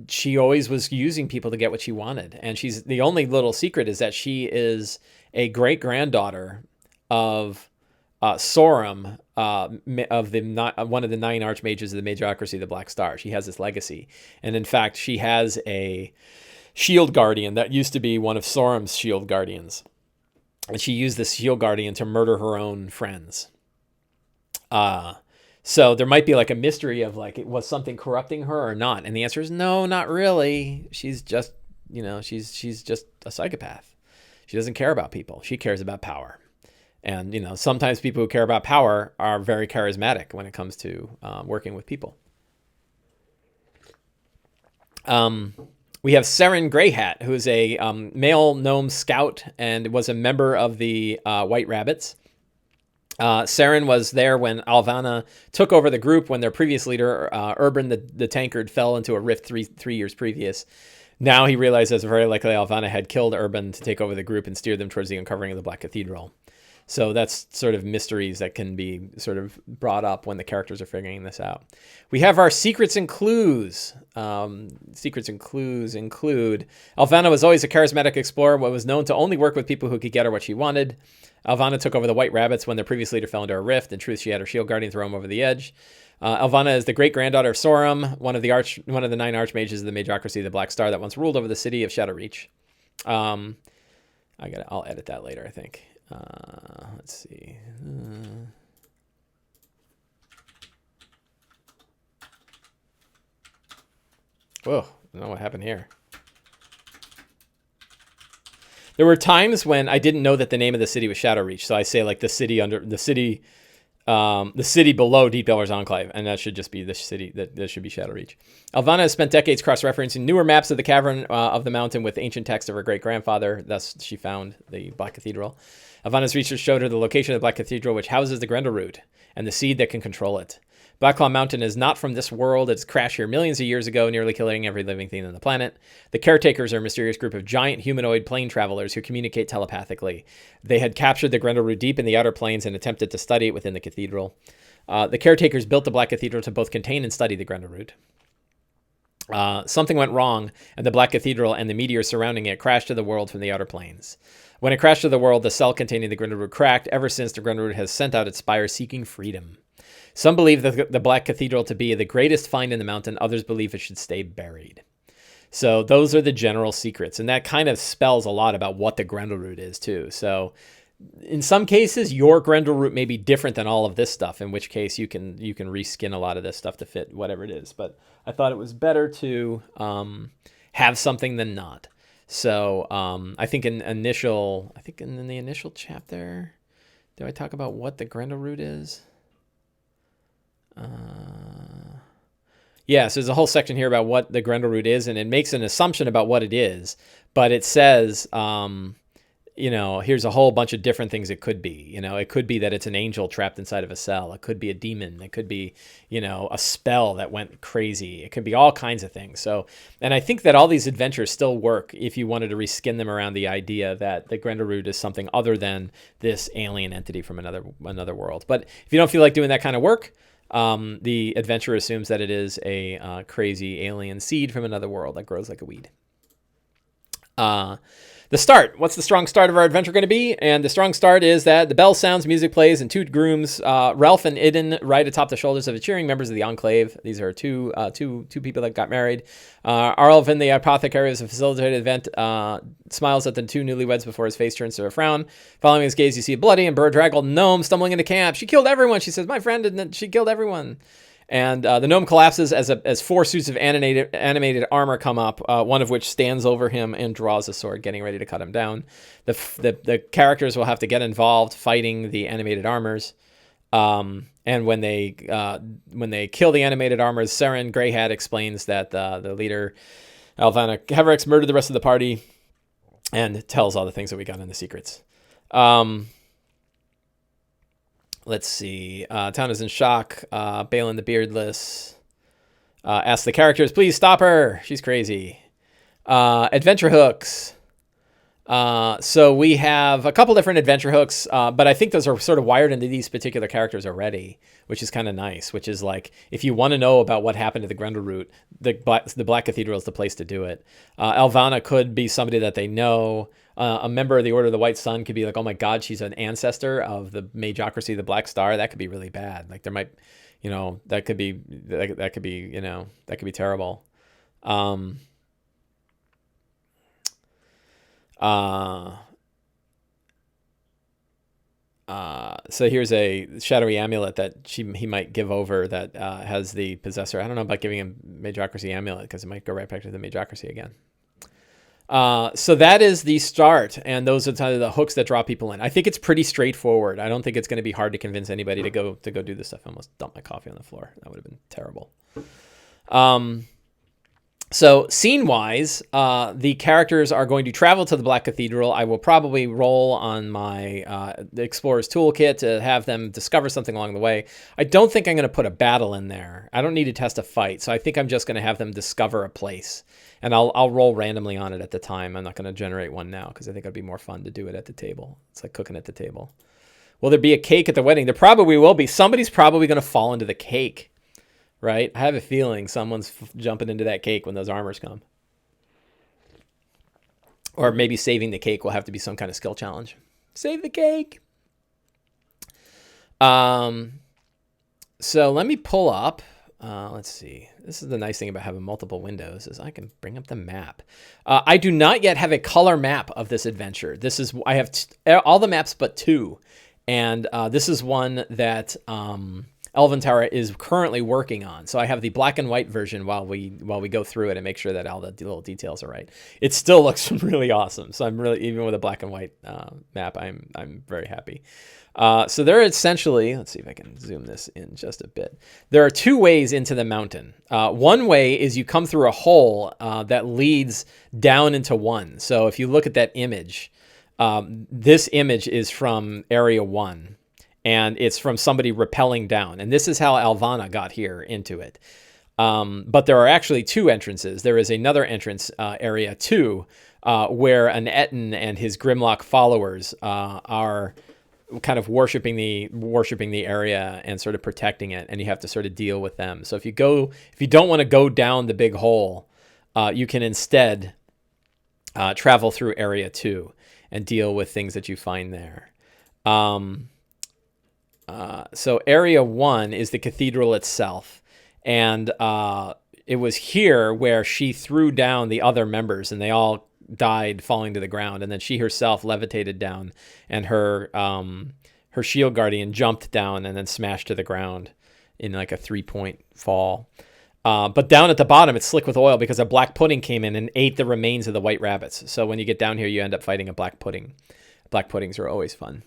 she always was using people to get what she wanted. And she's the only little secret is that she is a great granddaughter of Sorum, of one of the 9 archmages of the Majocracy, the Black Star. She has this legacy. And in fact, she has a shield guardian that used to be one of Sorum's shield guardians. And she used this shield guardian to murder her own friends. So there might be like a mystery of like, was something corrupting her or not? And the answer is no, not really. She's just, she's just a psychopath. She doesn't care about people. She cares about power. And, sometimes people who care about power are very charismatic when it comes to working with people. We have Seren Greyhat, who is a male gnome scout and was a member of the White Rabbits. Seren was there when Alvanna took over the group when their previous leader, Urban the Tankard, fell into a rift three years previous. Now he realizes very likely Alvanna had killed Urban to take over the group and steer them towards the uncovering of the Black Cathedral. So that's sort of mysteries that can be sort of brought up when the characters are figuring this out. We have our secrets and clues. Secrets and clues include Alvanna was always a charismatic explorer, but was known to only work with people who could get her what she wanted. Alvanna took over the White Rabbits when their previous leader fell into a rift. In truth, she had her shield guardian throw him over the edge. Alvanna is the great-granddaughter of Sorum, one of the 9 archmages of the Majocracy, the Black Star, that once ruled over the city of Shadowreach. I'll edit that later, I think. Let's see. Whoa, I don't know what happened here. There were times when I didn't know that the name of the city was Shadowreach, so I say like the city below Deepdelvers Enclave, and that should just be the city. That should be Shadowreach. Alvanna has spent decades cross-referencing newer maps of the cavern of the mountain with ancient texts of her great-grandfather. Thus, she found the Black Cathedral. Alvanna's research showed her the location of the Black Cathedral, which houses the Grendleroot and the seed that can control it. Blackclaw Mountain is not from this world. It's crashed here millions of years ago, nearly killing every living thing on the planet. The caretakers are a mysterious group of giant humanoid plane travelers who communicate telepathically. They had captured the Grendleroot deep in the outer planes and attempted to study it within the cathedral. The caretakers built the Black Cathedral to both contain and study the Grendleroot. Something went wrong, and the Black Cathedral and the meteors surrounding it crashed to the world from the outer planes. When it crashed to the world, the cell containing the Grendleroot cracked. Ever since, the Grendleroot has sent out its spires seeking freedom. Some believe the Black Cathedral to be the greatest find in the mountain. Others believe it should stay buried. So those are the general secrets. And that kind of spells a lot about what the Grendleroot is too. So in some cases, your Grendleroot may be different than all of this stuff, in which case you can reskin a lot of this stuff to fit whatever it is. But I thought it was better to have something than not. So I think in the initial chapter, do I talk about what the Grendleroot is? So there's a whole section here about what the Grendleroot is, and it makes an assumption about what it is, but it says, here's a whole bunch of different things it could be. It could be that it's an angel trapped inside of a cell. It could be a demon. It could be, a spell that went crazy. It could be all kinds of things. So, and I think that all these adventures still work if you wanted to reskin them around the idea that the Grendleroot is something other than this alien entity from another world. But if you don't feel like doing that kind of work, the adventure assumes that it is a crazy alien seed from another world that grows like a weed. The start. What's the strong start of our adventure going to be? And the strong start is that the bell sounds, music plays, and two grooms, Ralph and Idun, ride atop the shoulders of the cheering members of the Enclave. These are two people that got married. Arlvin, the apothecary, is a facilitated event, smiles at the two newlyweds before his face turns to a frown. Following his gaze, you see a bloody and bedraggled gnome stumbling into camp. She killed everyone, she says. My friend, and she killed everyone. And the gnome collapses as 4 suits of animated armor come up, one of which stands over him and draws a sword, getting ready to cut him down. The characters will have to get involved fighting the animated armors. And when they kill the animated armors, Seren Greyhat explains that the leader, Alvanna Heverex, murdered the rest of the party and tells all the things that we got in the secrets. Let's see. Town is in shock. Balin the Beardless asks the characters, please stop her. She's crazy. Adventure hooks. So we have a couple different adventure hooks, but I think those are sort of wired into these particular characters already, which is kind of nice, which is like, if you want to know about what happened to the Grendleroot, the Black Cathedral is the place to do it. Elvana could be somebody that they know. A member of the Order of the White Sun could be like, oh my God, she's an ancestor of the Magocracy, the Black Star. That could be really bad. Like there might, that could be terrible. So here's a shadowy amulet that he might give over that has the possessor. I don't know about giving him Magocracy amulet because it might go right back to the Magocracy again. So that is the start, and those are kind of the hooks that draw people in. I think it's pretty straightforward. I don't think it's going to be hard to convince anybody to go do this stuff. I almost dumped my coffee on the floor. That would have been terrible. So scene-wise, the characters are going to travel to the Black Cathedral. I will probably roll on my the Explorer's Toolkit to have them discover something along the way. I don't think I'm going to put a battle in there. I don't need to test a fight, so I think I'm just going to have them discover a place. And I'll roll randomly on it at the time. I'm not going to generate one now because I think it'd be more fun to do it at the table. It's like cooking at the table. Will there be a cake at the wedding? There probably will be. Somebody's probably going to fall into the cake. Right? I have a feeling someone's jumping into that cake when those armors come. Or maybe saving the cake will have to be some kind of skill challenge. Save the cake. So let me pull up. Let's see. This is the nice thing about having multiple windows is I can bring up the map. I do not yet have a color map of this adventure. I have all the maps but two. And this is one that... Elven Tower is currently working on. So I have the black and white version while we go through it and make sure that all the little details are right. It still looks really awesome. So I'm really, even with a black and white map, I'm very happy. So there are essentially, let's see if I can zoom this in just a bit. There are two ways into the mountain. One way is you come through a hole that leads down into one. So if you look at that image, this image is from Area 1. And it's from somebody rappelling down. And this is how Elvana got here into it. But there are actually two entrances. There is another entrance, Area 2, where an Etten and his Grimlock followers are kind of worshiping the area and sort of protecting it. And you have to sort of deal with them. So if you don't want to go down the big hole, you can instead travel through Area 2 and deal with things that you find there. So Area 1 is the cathedral itself. And it was here where she threw down the other members and they all died falling to the ground. And then she herself levitated down and her shield guardian jumped down and then smashed to the ground in like a 3-point fall. But down at the bottom, it's slick with oil because a black pudding came in and ate the remains of the white rabbits. So when you get down here, you end up fighting a black pudding. Black puddings are always fun.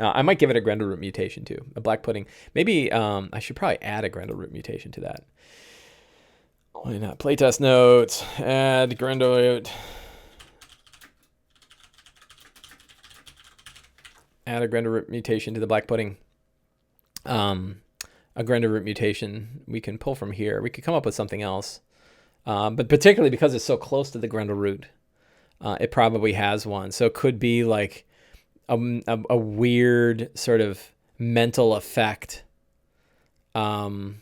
I might give it a Grendleroot mutation too. A black pudding. Maybe I should probably add a Grendleroot mutation to that. Why not? Playtest notes. Add Grendleroot. Add a Grendleroot mutation to the black pudding. A Grendleroot mutation we can pull from here. We could come up with something else. But particularly because it's so close to the Grendleroot, it probably has one. So it could be like a weird sort of mental effect. These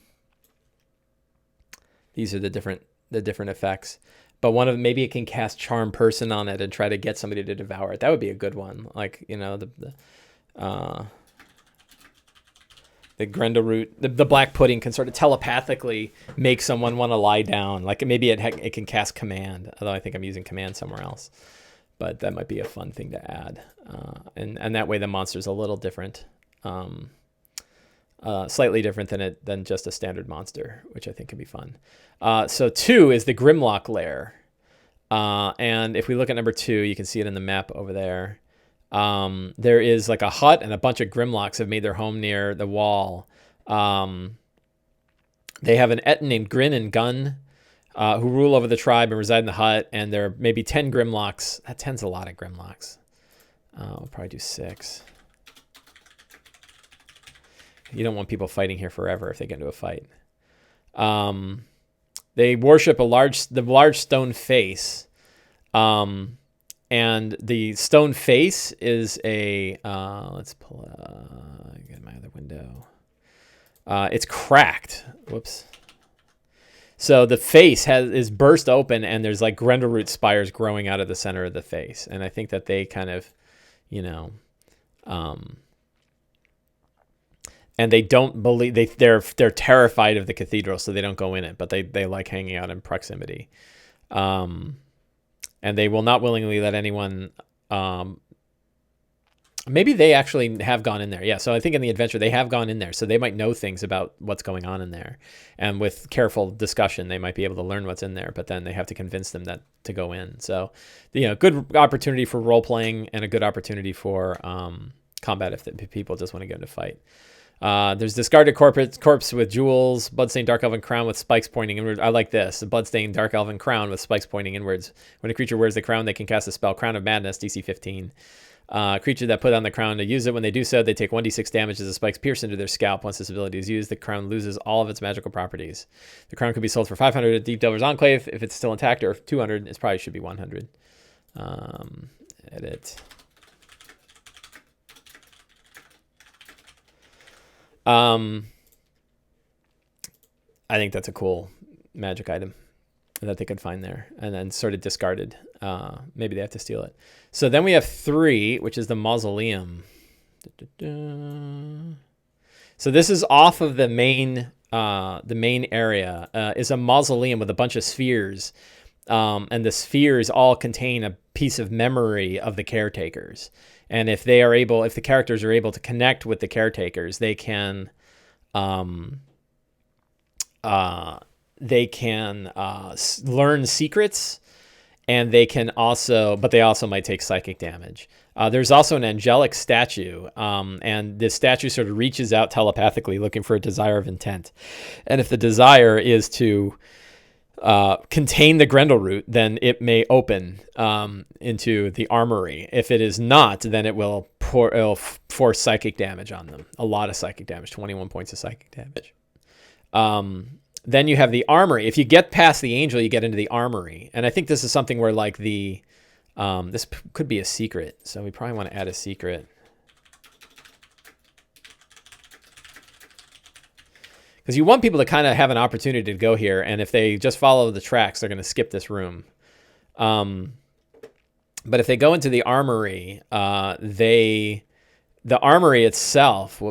are the different effects, but one of them, maybe it can cast Charm Person on it and try to get somebody to devour it. That would be a good one. Like, the Grendleroot, the black pudding can sort of telepathically make someone want to lie down. Like maybe it can cast Command, although I think I'm using Command somewhere else. But that might be a fun thing to add. And that way the monster's a little different. Slightly different than just a standard monster, which I think can be fun. So 2 is the Grimlock Lair. And if we look at number 2, you can see it in the map over there. There is like a hut and a bunch of Grimlocks have made their home near the wall. They have an Etten named Grin and Gun, who rule over the tribe and reside in the hut, and there are maybe 10 Grimlocks. That 10's a lot of Grimlocks. We'll probably do 6. You don't want people fighting here forever if they get into a fight. They worship the large stone face, And the stone face is a let's pull get my other window. It's cracked. Whoops. So the face is burst open, and there's like Grendleroot spires growing out of the center of the face. And I think that they kind of, and they don't believe they're terrified of the cathedral, so they don't go in it, but they like hanging out in proximity. And they will not willingly let anyone. Maybe they actually have gone in there. Yeah, so I think in the adventure they have gone in there, so they might know things about what's going on in there. And with careful discussion, they might be able to learn what's in there. But then they have to convince them that to go in. So, good opportunity for role playing and a good opportunity for combat if people just want to go into fight. There's discarded corpse with jewels, bloodstained dark elven crown with spikes pointing inward. I like this. A bloodstained dark elven crown with spikes pointing inwards. When a creature wears the crown, they can cast a spell, Crown of Madness, DC 15. Creature that put on the crown to use it, when they do so, they take 1d6 damage as the spikes pierce into their scalp. Once this ability is used, the crown loses all of its magical properties. The crown could be sold for 500 at Deepdelvers Enclave if it's still intact, or 200. It probably should be 100. Edit. I think that's a cool magic item that they could find there, and then sort of discarded. Maybe they have to steal it. So then we have 3, which is the Mausoleum. So this is off of the main area. Is a mausoleum with a bunch of spheres, and the spheres all contain a piece of memory of the caretakers. And if the characters are able to connect with the caretakers, they can learn secrets, and they also might take psychic damage. There's also an angelic statue, and this statue sort of reaches out telepathically looking for a desire of intent. And if the desire is to contain the Grendleroot, then it may open into the Armory. If it is not, then it'll force psychic damage on them. A lot of psychic damage, 21 points of psychic damage. Then you have the Armory. If you get past the Angel, you get into the Armory. And I think this is something where like this could be a secret. So we probably want to add a secret. Because you want people to kind of have an opportunity to go here. And if they just follow the tracks, they're going to skip this room. But if they go into the Armory, the Armory itself,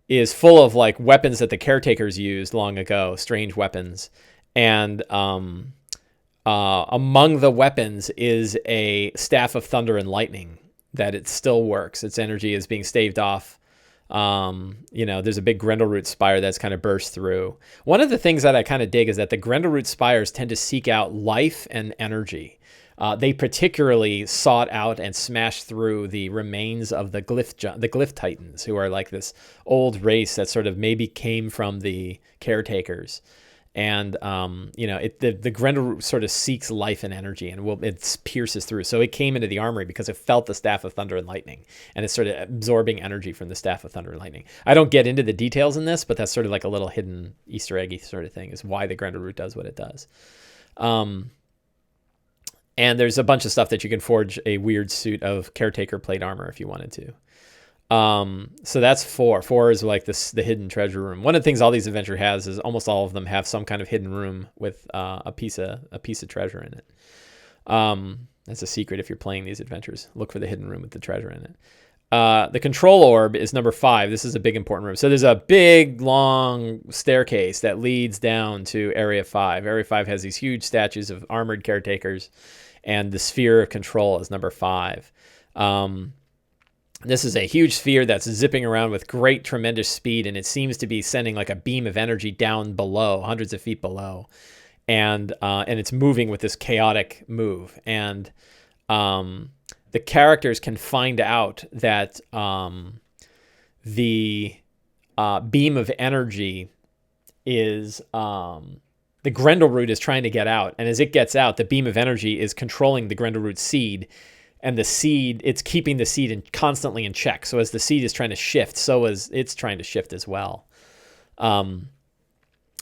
is full of like weapons that the caretakers used long ago, strange weapons. And among the weapons is a Staff of Thunder and Lightning that it still works. Its energy is being staved off. There's a big Grendleroot spire that's kind of burst through. One of the things that I kind of dig is that the Grendleroot spires tend to seek out life and energy. They particularly sought out and smashed through the remains of the glyph titans, who are like this old race that sort of maybe came from the caretakers. And the Grendleroot sort of seeks life and energy, and it pierces through. So it came into the Armory because it felt the Staff of Thunder and Lightning, and it's sort of absorbing energy from the Staff of Thunder and Lightning. I don't get into the details in this, but that's sort of like a little hidden Easter eggy sort of thing, is why the Grendleroot does what it does. And there's a bunch of stuff that you can forge a weird suit of caretaker plate armor if you wanted to. So that's 4. 4 is like the hidden treasure room. One of the things all these adventure has is almost all of them have some kind of hidden room with a piece of treasure in it. That's a secret if you're playing these adventures. Look for the hidden room with the treasure in it. The control orb is number 5. This is a big important room. So there's a big long staircase that leads down to Area 5. Area 5 has these huge statues of armored caretakers, and the sphere of control is number 5. This is a huge sphere that's zipping around with great, tremendous speed, and it seems to be sending like a beam of energy down below, hundreds of feet below, and it's moving with this chaotic move. And the characters can find out that the beam of energy is the Grendleroot is trying to get out, and as it gets out, the beam of energy is controlling the Grendleroot seed. And the seed, it's keeping the seed constantly in check. So as the seed is trying to shift, so is it's trying to shift as well.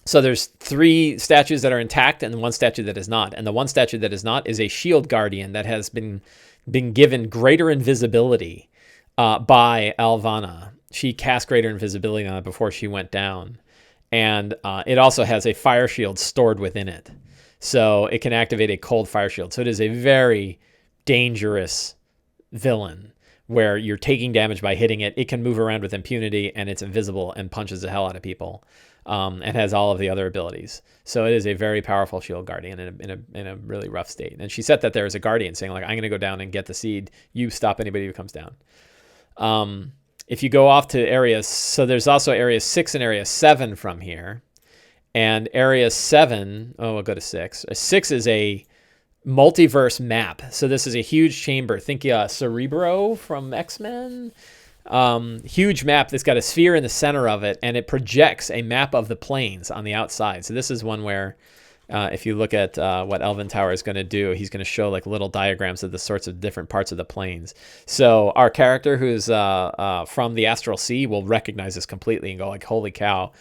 So there's 3 statues that are intact and 1 statue that is not. And the 1 statue that is not is a shield guardian that has been given greater invisibility by Alvana. She cast greater invisibility on it before she went down. And it also has a fire shield stored within it. So it can activate a cold fire shield. So it is a very dangerous villain where you're taking damage by hitting it. It can move around with impunity, and it's invisible and punches the hell out of people. And has all of the other abilities. So it is a very powerful shield guardian in a really rough state. And she set that there as a guardian, saying, like, I'm going to go down and get the seed. You stop anybody who comes down. If you go off to areas, so there's also area 6 and area 7 from here. And area 7, we'll go to 6. 6 is a multiverse map. So this is a huge chamber. Think Cerebro from X-Men. Huge map that's got a sphere in the center of it, and it projects a map of the planes on the outside. So this is one where if you look at what Elven Tower is going to do, he's going to show like little diagrams of the sorts of different parts of the planes. So our character who's from the Astral Sea will recognize this completely and go like, holy cow,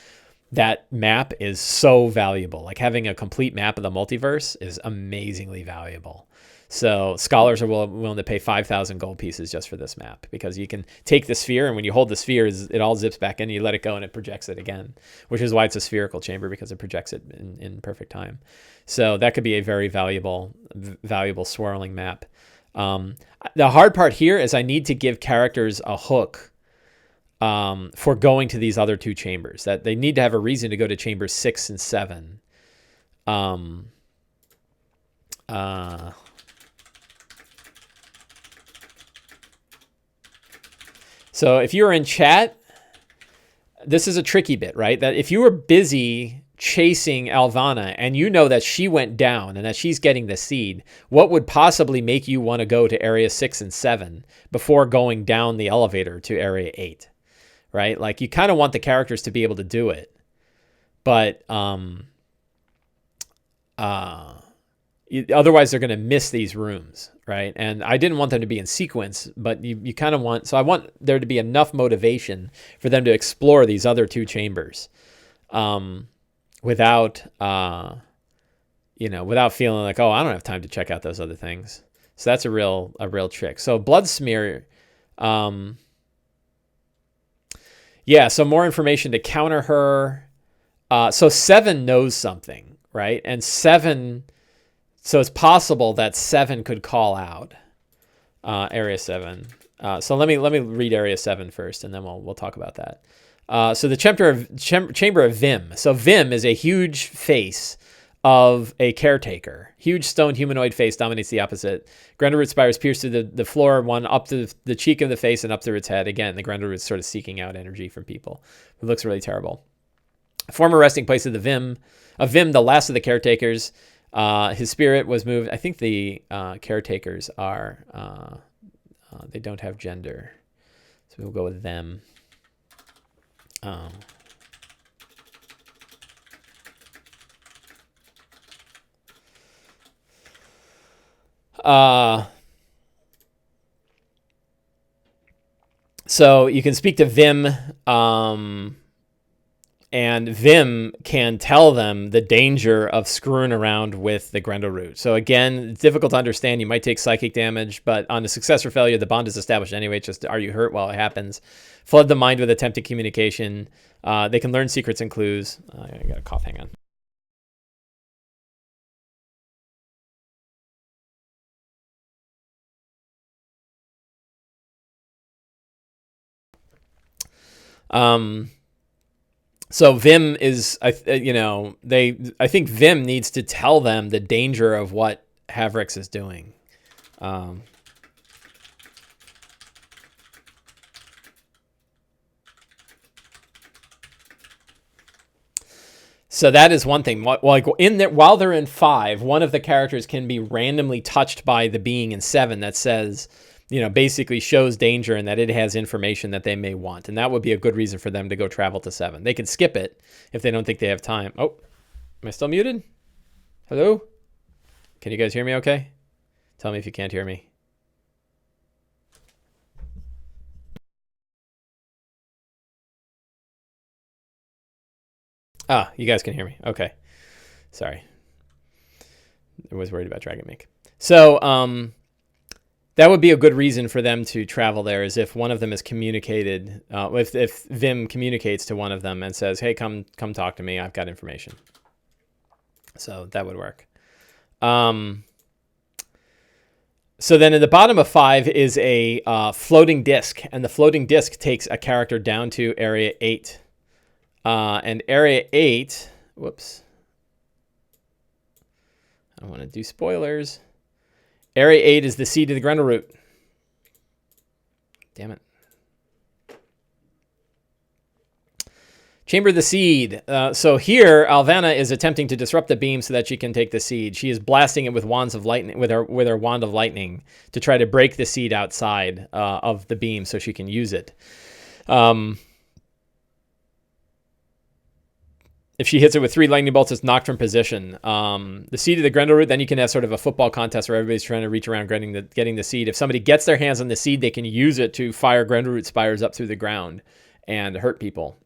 that map is so valuable. Like having a complete map of the multiverse is amazingly valuable. So scholars are willing to pay 5,000 gold pieces just for this map, because you can take the sphere, and when you hold the sphere, it all zips back in, you let it go, and it projects it again, which is why it's a spherical chamber, because it projects it in perfect time. So that could be a very valuable swirling map. The hard part here is I need to give characters a hook for going to these other 2 chambers. That they need to have a reason to go to chambers 6 and 7. So if you were in chat, this is a tricky bit, right? That if you were busy chasing Alvana and you know that she went down and that she's getting the seed, what would possibly make you want to go to area 6 and 7 before going down the elevator to area 8, right? Like you kind of want the characters to be able to do it, but otherwise they're going to miss these rooms, right? And I didn't want them to be in sequence, but you kind of want, so I want there to be enough motivation for them to explore these other 2 chambers without feeling like, oh, I don't have time to check out those other things. So that's a real trick. So blood smear, so more information to counter her. So 7 knows something, right? And 7... So it's possible that 7 could call out area 7. So let me read area 7 first, and then we'll talk about that. So the chamber of Vim. So Vim is a huge face of a caretaker. Huge stone humanoid face dominates the opposite. Grendleroot spires pierce through the floor, one up to the cheek of the face and up through its head. Again, the Grendleroot is sort of seeking out energy from people. It looks really terrible. Former resting place of Vim, the last of the caretakers. His spirit was moved. I think the caretakers are, they don't have gender. So we'll go with them. So you can speak to Vim, and Vim can tell them the danger of screwing around with the Grendleroot. So again, it's difficult to understand. You might take psychic damage, but on a success or failure, the bond is established anyway. It's just, are you hurt while it happens? Flood the mind with attempted communication. They can learn secrets and clues. I got a cough, hang on. So Vim is, I think Vim needs to tell them the danger of what Havrix is doing. So that is one thing. Like while they're in 5, one of the characters can be randomly touched by the being in 7 that says, basically shows danger and that it has information that they may want. And that would be a good reason for them to go travel to 7. They can skip it if they don't think they have time. Oh, am I still muted? Hello? Can you guys hear me okay? Tell me if you can't hear me. Ah, you guys can hear me. Okay. Sorry. I was worried about Dragon Make. So, that would be a good reason for them to travel there, is if one of them is communicated, if Vim communicates to one of them and says, hey, come talk to me, I've got information. So that would work. So then in the bottom of 5 is a floating disc, and the floating disc takes a character down to Area 8. And Area 8, whoops. I don't want to do spoilers. Area 8 is the seed of the Grendleroot. Damn it. Chamber of the Seed. So here, Alvanna is attempting to disrupt the beam so that she can take the seed. She is blasting it with wands of lightning, with her wand of lightning, to try to break the seed outside of the beam so she can use it. If she hits it with 3 lightning bolts, it's knocked from position. The seed of the Grendleroot, then you can have sort of a football contest where everybody's trying to reach around getting the seed. If somebody gets their hands on the seed, they can use it to fire Grendleroot spires up through the ground and hurt people.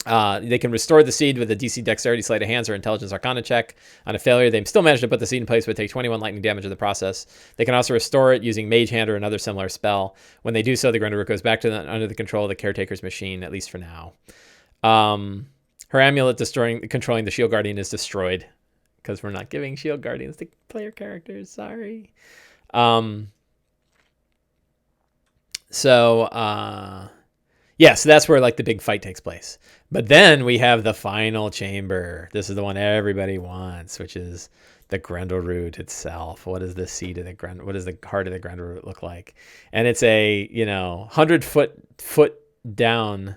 They can restore the seed with a DC Dexterity, Sleight of Hands, or Intelligence Arcana check. On a failure, they still manage to put the seed in place, but take 21 lightning damage in the process. They can also restore it using Mage Hand or another similar spell. When they do so, the Grendleroot goes back to under the control of the Caretaker's machine, at least for now. Her amulet controlling the Shield Guardian is destroyed, because we're not giving Shield Guardians to player characters. Sorry. So that's where like the big fight takes place. But then we have the final chamber. This is the one everybody wants, which is the Grendleroot itself. What is the seed of the what does the heart of the Grendleroot look like? And it's a 100-foot down.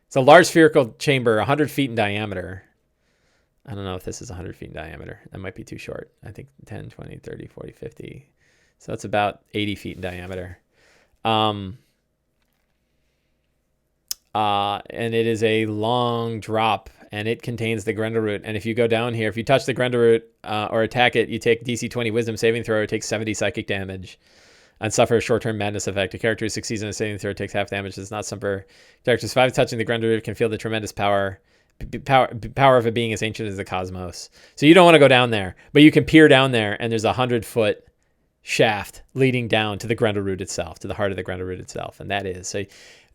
It's a large spherical chamber, 100 feet in diameter. I don't know if this is 100 feet in diameter. That might be too short. I think 10, 20, 30, 40, 50. So it's about 80 feet in diameter. And it is a long drop, and it contains the Grendleroot. And if you go down here, if you touch the Grendleroot or attack it, you take DC 20 Wisdom saving throw, it takes 70 psychic damage, and suffer a short-term madness effect. A character who succeeds in a saving throw takes half damage. Does not suffer. Characters 5 touching the Grendleroot can feel the tremendous power of a being as ancient as the cosmos. So you don't want to go down there, but you can peer down there, and there's a 100-foot shaft leading down to the Grendleroot itself, to the heart of the Grendleroot itself, and that is so.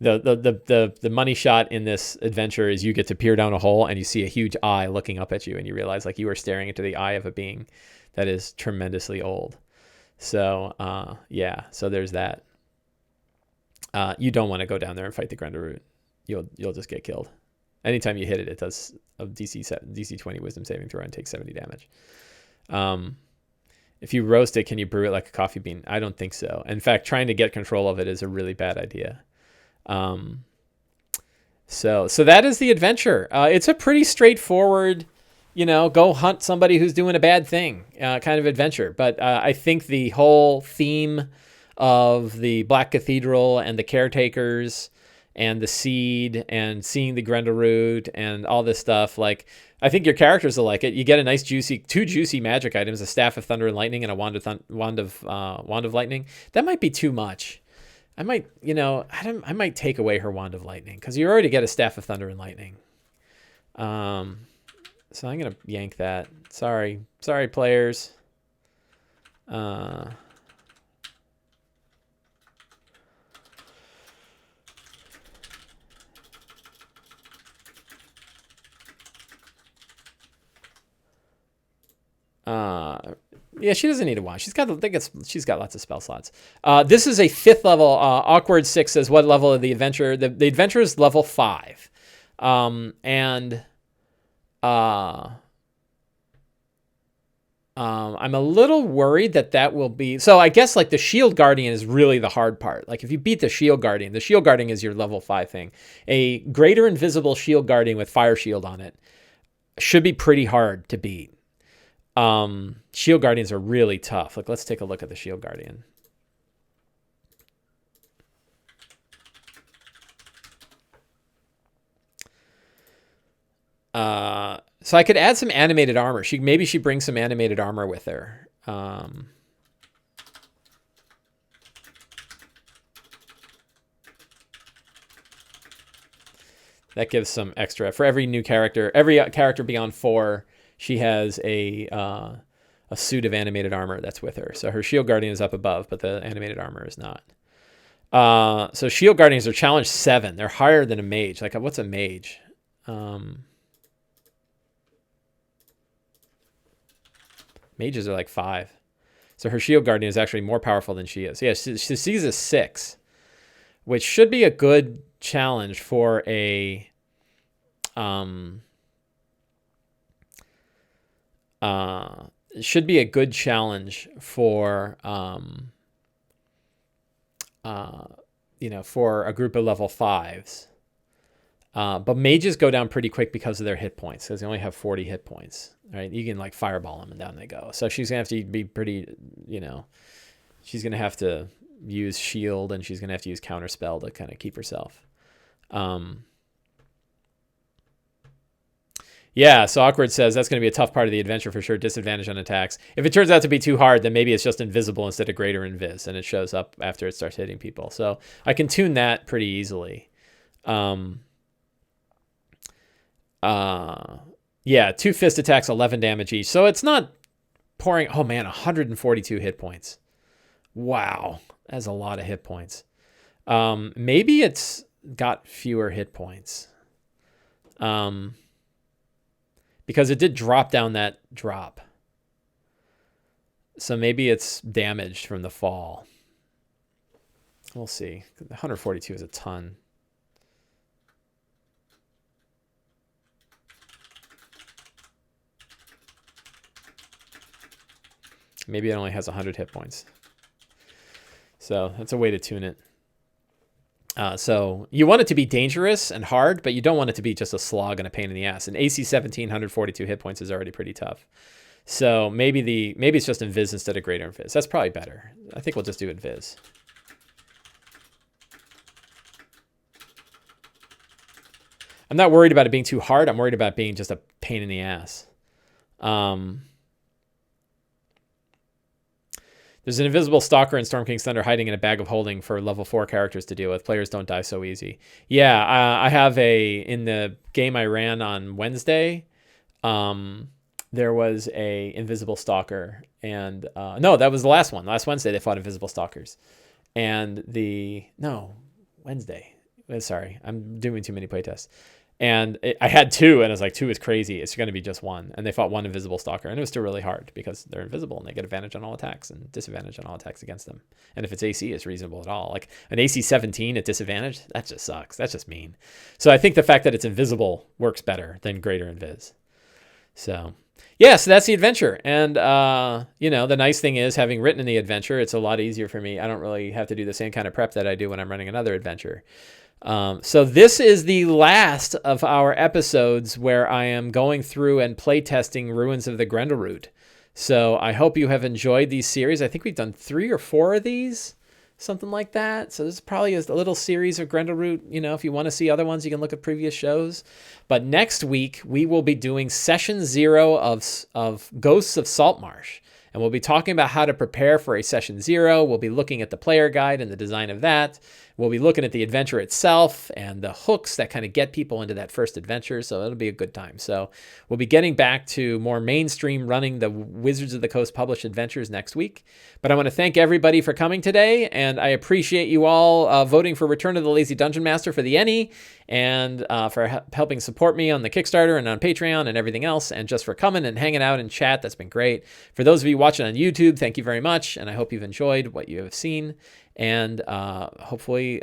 The money shot in this adventure is you get to peer down a hole and you see a huge eye looking up at you, and you realize like you are staring into the eye of a being that is tremendously old. So so there's that. You don't want to go down there and fight the Grendleroot. You'll just get killed. Anytime you hit it, it does a DC 20 Wisdom saving throw and takes 70 damage. If you roast it, can you brew it like a coffee bean? I don't think so. In fact, trying to get control of it is a really bad idea. So that is the adventure. It's a pretty straightforward, go hunt somebody who's doing a bad thing kind of adventure. But I think the whole theme of the Black Cathedral and the caretakers and the seed and seeing the Grendleroot and all this stuff, like, I think your characters will like it. You get a nice two juicy magic items, a Staff of Thunder and Lightning and a Wand of Lightning. That might be too much. I might, I might take away her Wand of Lightning, because you already get a Staff of Thunder and Lightning. So I'm going to yank that. Sorry, players. Yeah, she doesn't need a wand. She's got lots of spell slots. This is a 5th level. Awkward 6 says, what level of the adventure? The adventure is level 5. I'm a little worried that will be... So I guess like the Shield Guardian is really the hard part. Like if you beat the Shield Guardian is your level 5 thing. A greater invisible Shield Guardian with Fire Shield on it should be pretty hard to beat. Shield Guardians are really tough. Like, let's take a look at the Shield Guardian. So I could add some animated armor. Maybe she brings some animated armor with her. That gives some extra for every new character. Every character beyond 4, she has a suit of animated armor that's with her. So her Shield Guardian is up above, but the animated armor is not. So Shield Guardians are challenge 7. They're higher than a mage. Like, what's a mage? Mages are like 5. So her Shield Guardian is actually more powerful than she is. Yeah, she sees a 6, which should be a good challenge for a should be a good challenge for for a group of level 5s. But mages go down pretty quick because of their hit points, because they only have 40 hit points. Right? You can like fireball them and down they go. So she's gonna have to be pretty, she's gonna have to use shield, and she's gonna have to use counterspell to kind of keep herself. Yeah, so Awkward says that's going to be a tough part of the adventure for sure. Disadvantage on attacks. If it turns out to be too hard, then maybe it's just invisible instead of greater invis, and it shows up after it starts hitting people. So I can tune that pretty easily. Yeah, 2 fist attacks, 11 damage each. So it's not pouring. Oh man, 142 hit points. Wow, that's a lot of hit points. Maybe it's got fewer hit points. Because it did drop down that drop. So maybe it's damaged from the fall. We'll see. 142 is a ton. Maybe it only has 100 hit points. So that's a way to tune it. So you want it to be dangerous and hard, but you don't want it to be just a slog and a pain in the ass. And AC 17, 142 hit points is already pretty tough. So maybe it's just invis instead of greater invis. That's probably better. I think we'll just do invis. I'm not worried about it being too hard. I'm worried about it being just a pain in the ass. There's an invisible stalker in Storm King's Thunder hiding in a bag of holding for level 4 characters to deal with. Players don't die so easy. Yeah, I have in the game I ran on Wednesday, there was a invisible stalker. And no, that was the last one. Last Wednesday they fought invisible stalkers. And Wednesday. Sorry, I'm doing too many playtests. And I had 2, and I was like, 2 is crazy. It's going to be just 1. And they fought 1 invisible stalker, and it was still really hard because they're invisible and they get advantage on all attacks and disadvantage on all attacks against them. And if it's AC, it's reasonable at all. Like an AC 17 at disadvantage, that just sucks. That's just mean. So I think the fact that it's invisible works better than greater invis. So yeah, so that's the adventure. And, the nice thing is, having written in the adventure, it's a lot easier for me. I don't really have to do the same kind of prep that I do when I'm running another adventure. So this is the last of our episodes where I am going through and playtesting Ruins of the Grendleroot. So I hope you have enjoyed these series. I think we've done 3 or 4 of these, something like that. So this is probably a little series of Grendleroot. If you want to see other ones, you can look at previous shows. But next week, we will be doing session 0 of Ghosts of Saltmarsh. And we'll be talking about how to prepare for a session 0. We'll be looking at the player guide and the design of that. We'll be looking at the adventure itself and the hooks that kind of get people into that first adventure. So it'll be a good time. So we'll be getting back to more mainstream running the Wizards of the Coast published adventures next week. But I want to thank everybody for coming today. And I appreciate you all voting for Return of the Lazy Dungeon Master for the ENnie, and for helping support me on the Kickstarter and on Patreon and everything else, and just for coming and hanging out and chat. That's been great. For those of you watching on YouTube, thank you very much. And I hope you've enjoyed what you have seen. And hopefully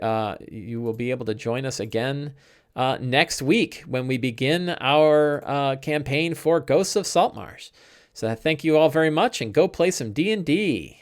you will be able to join us again next week when we begin our campaign for Ghosts of Saltmarsh. So thank you all very much, and go play some D&D.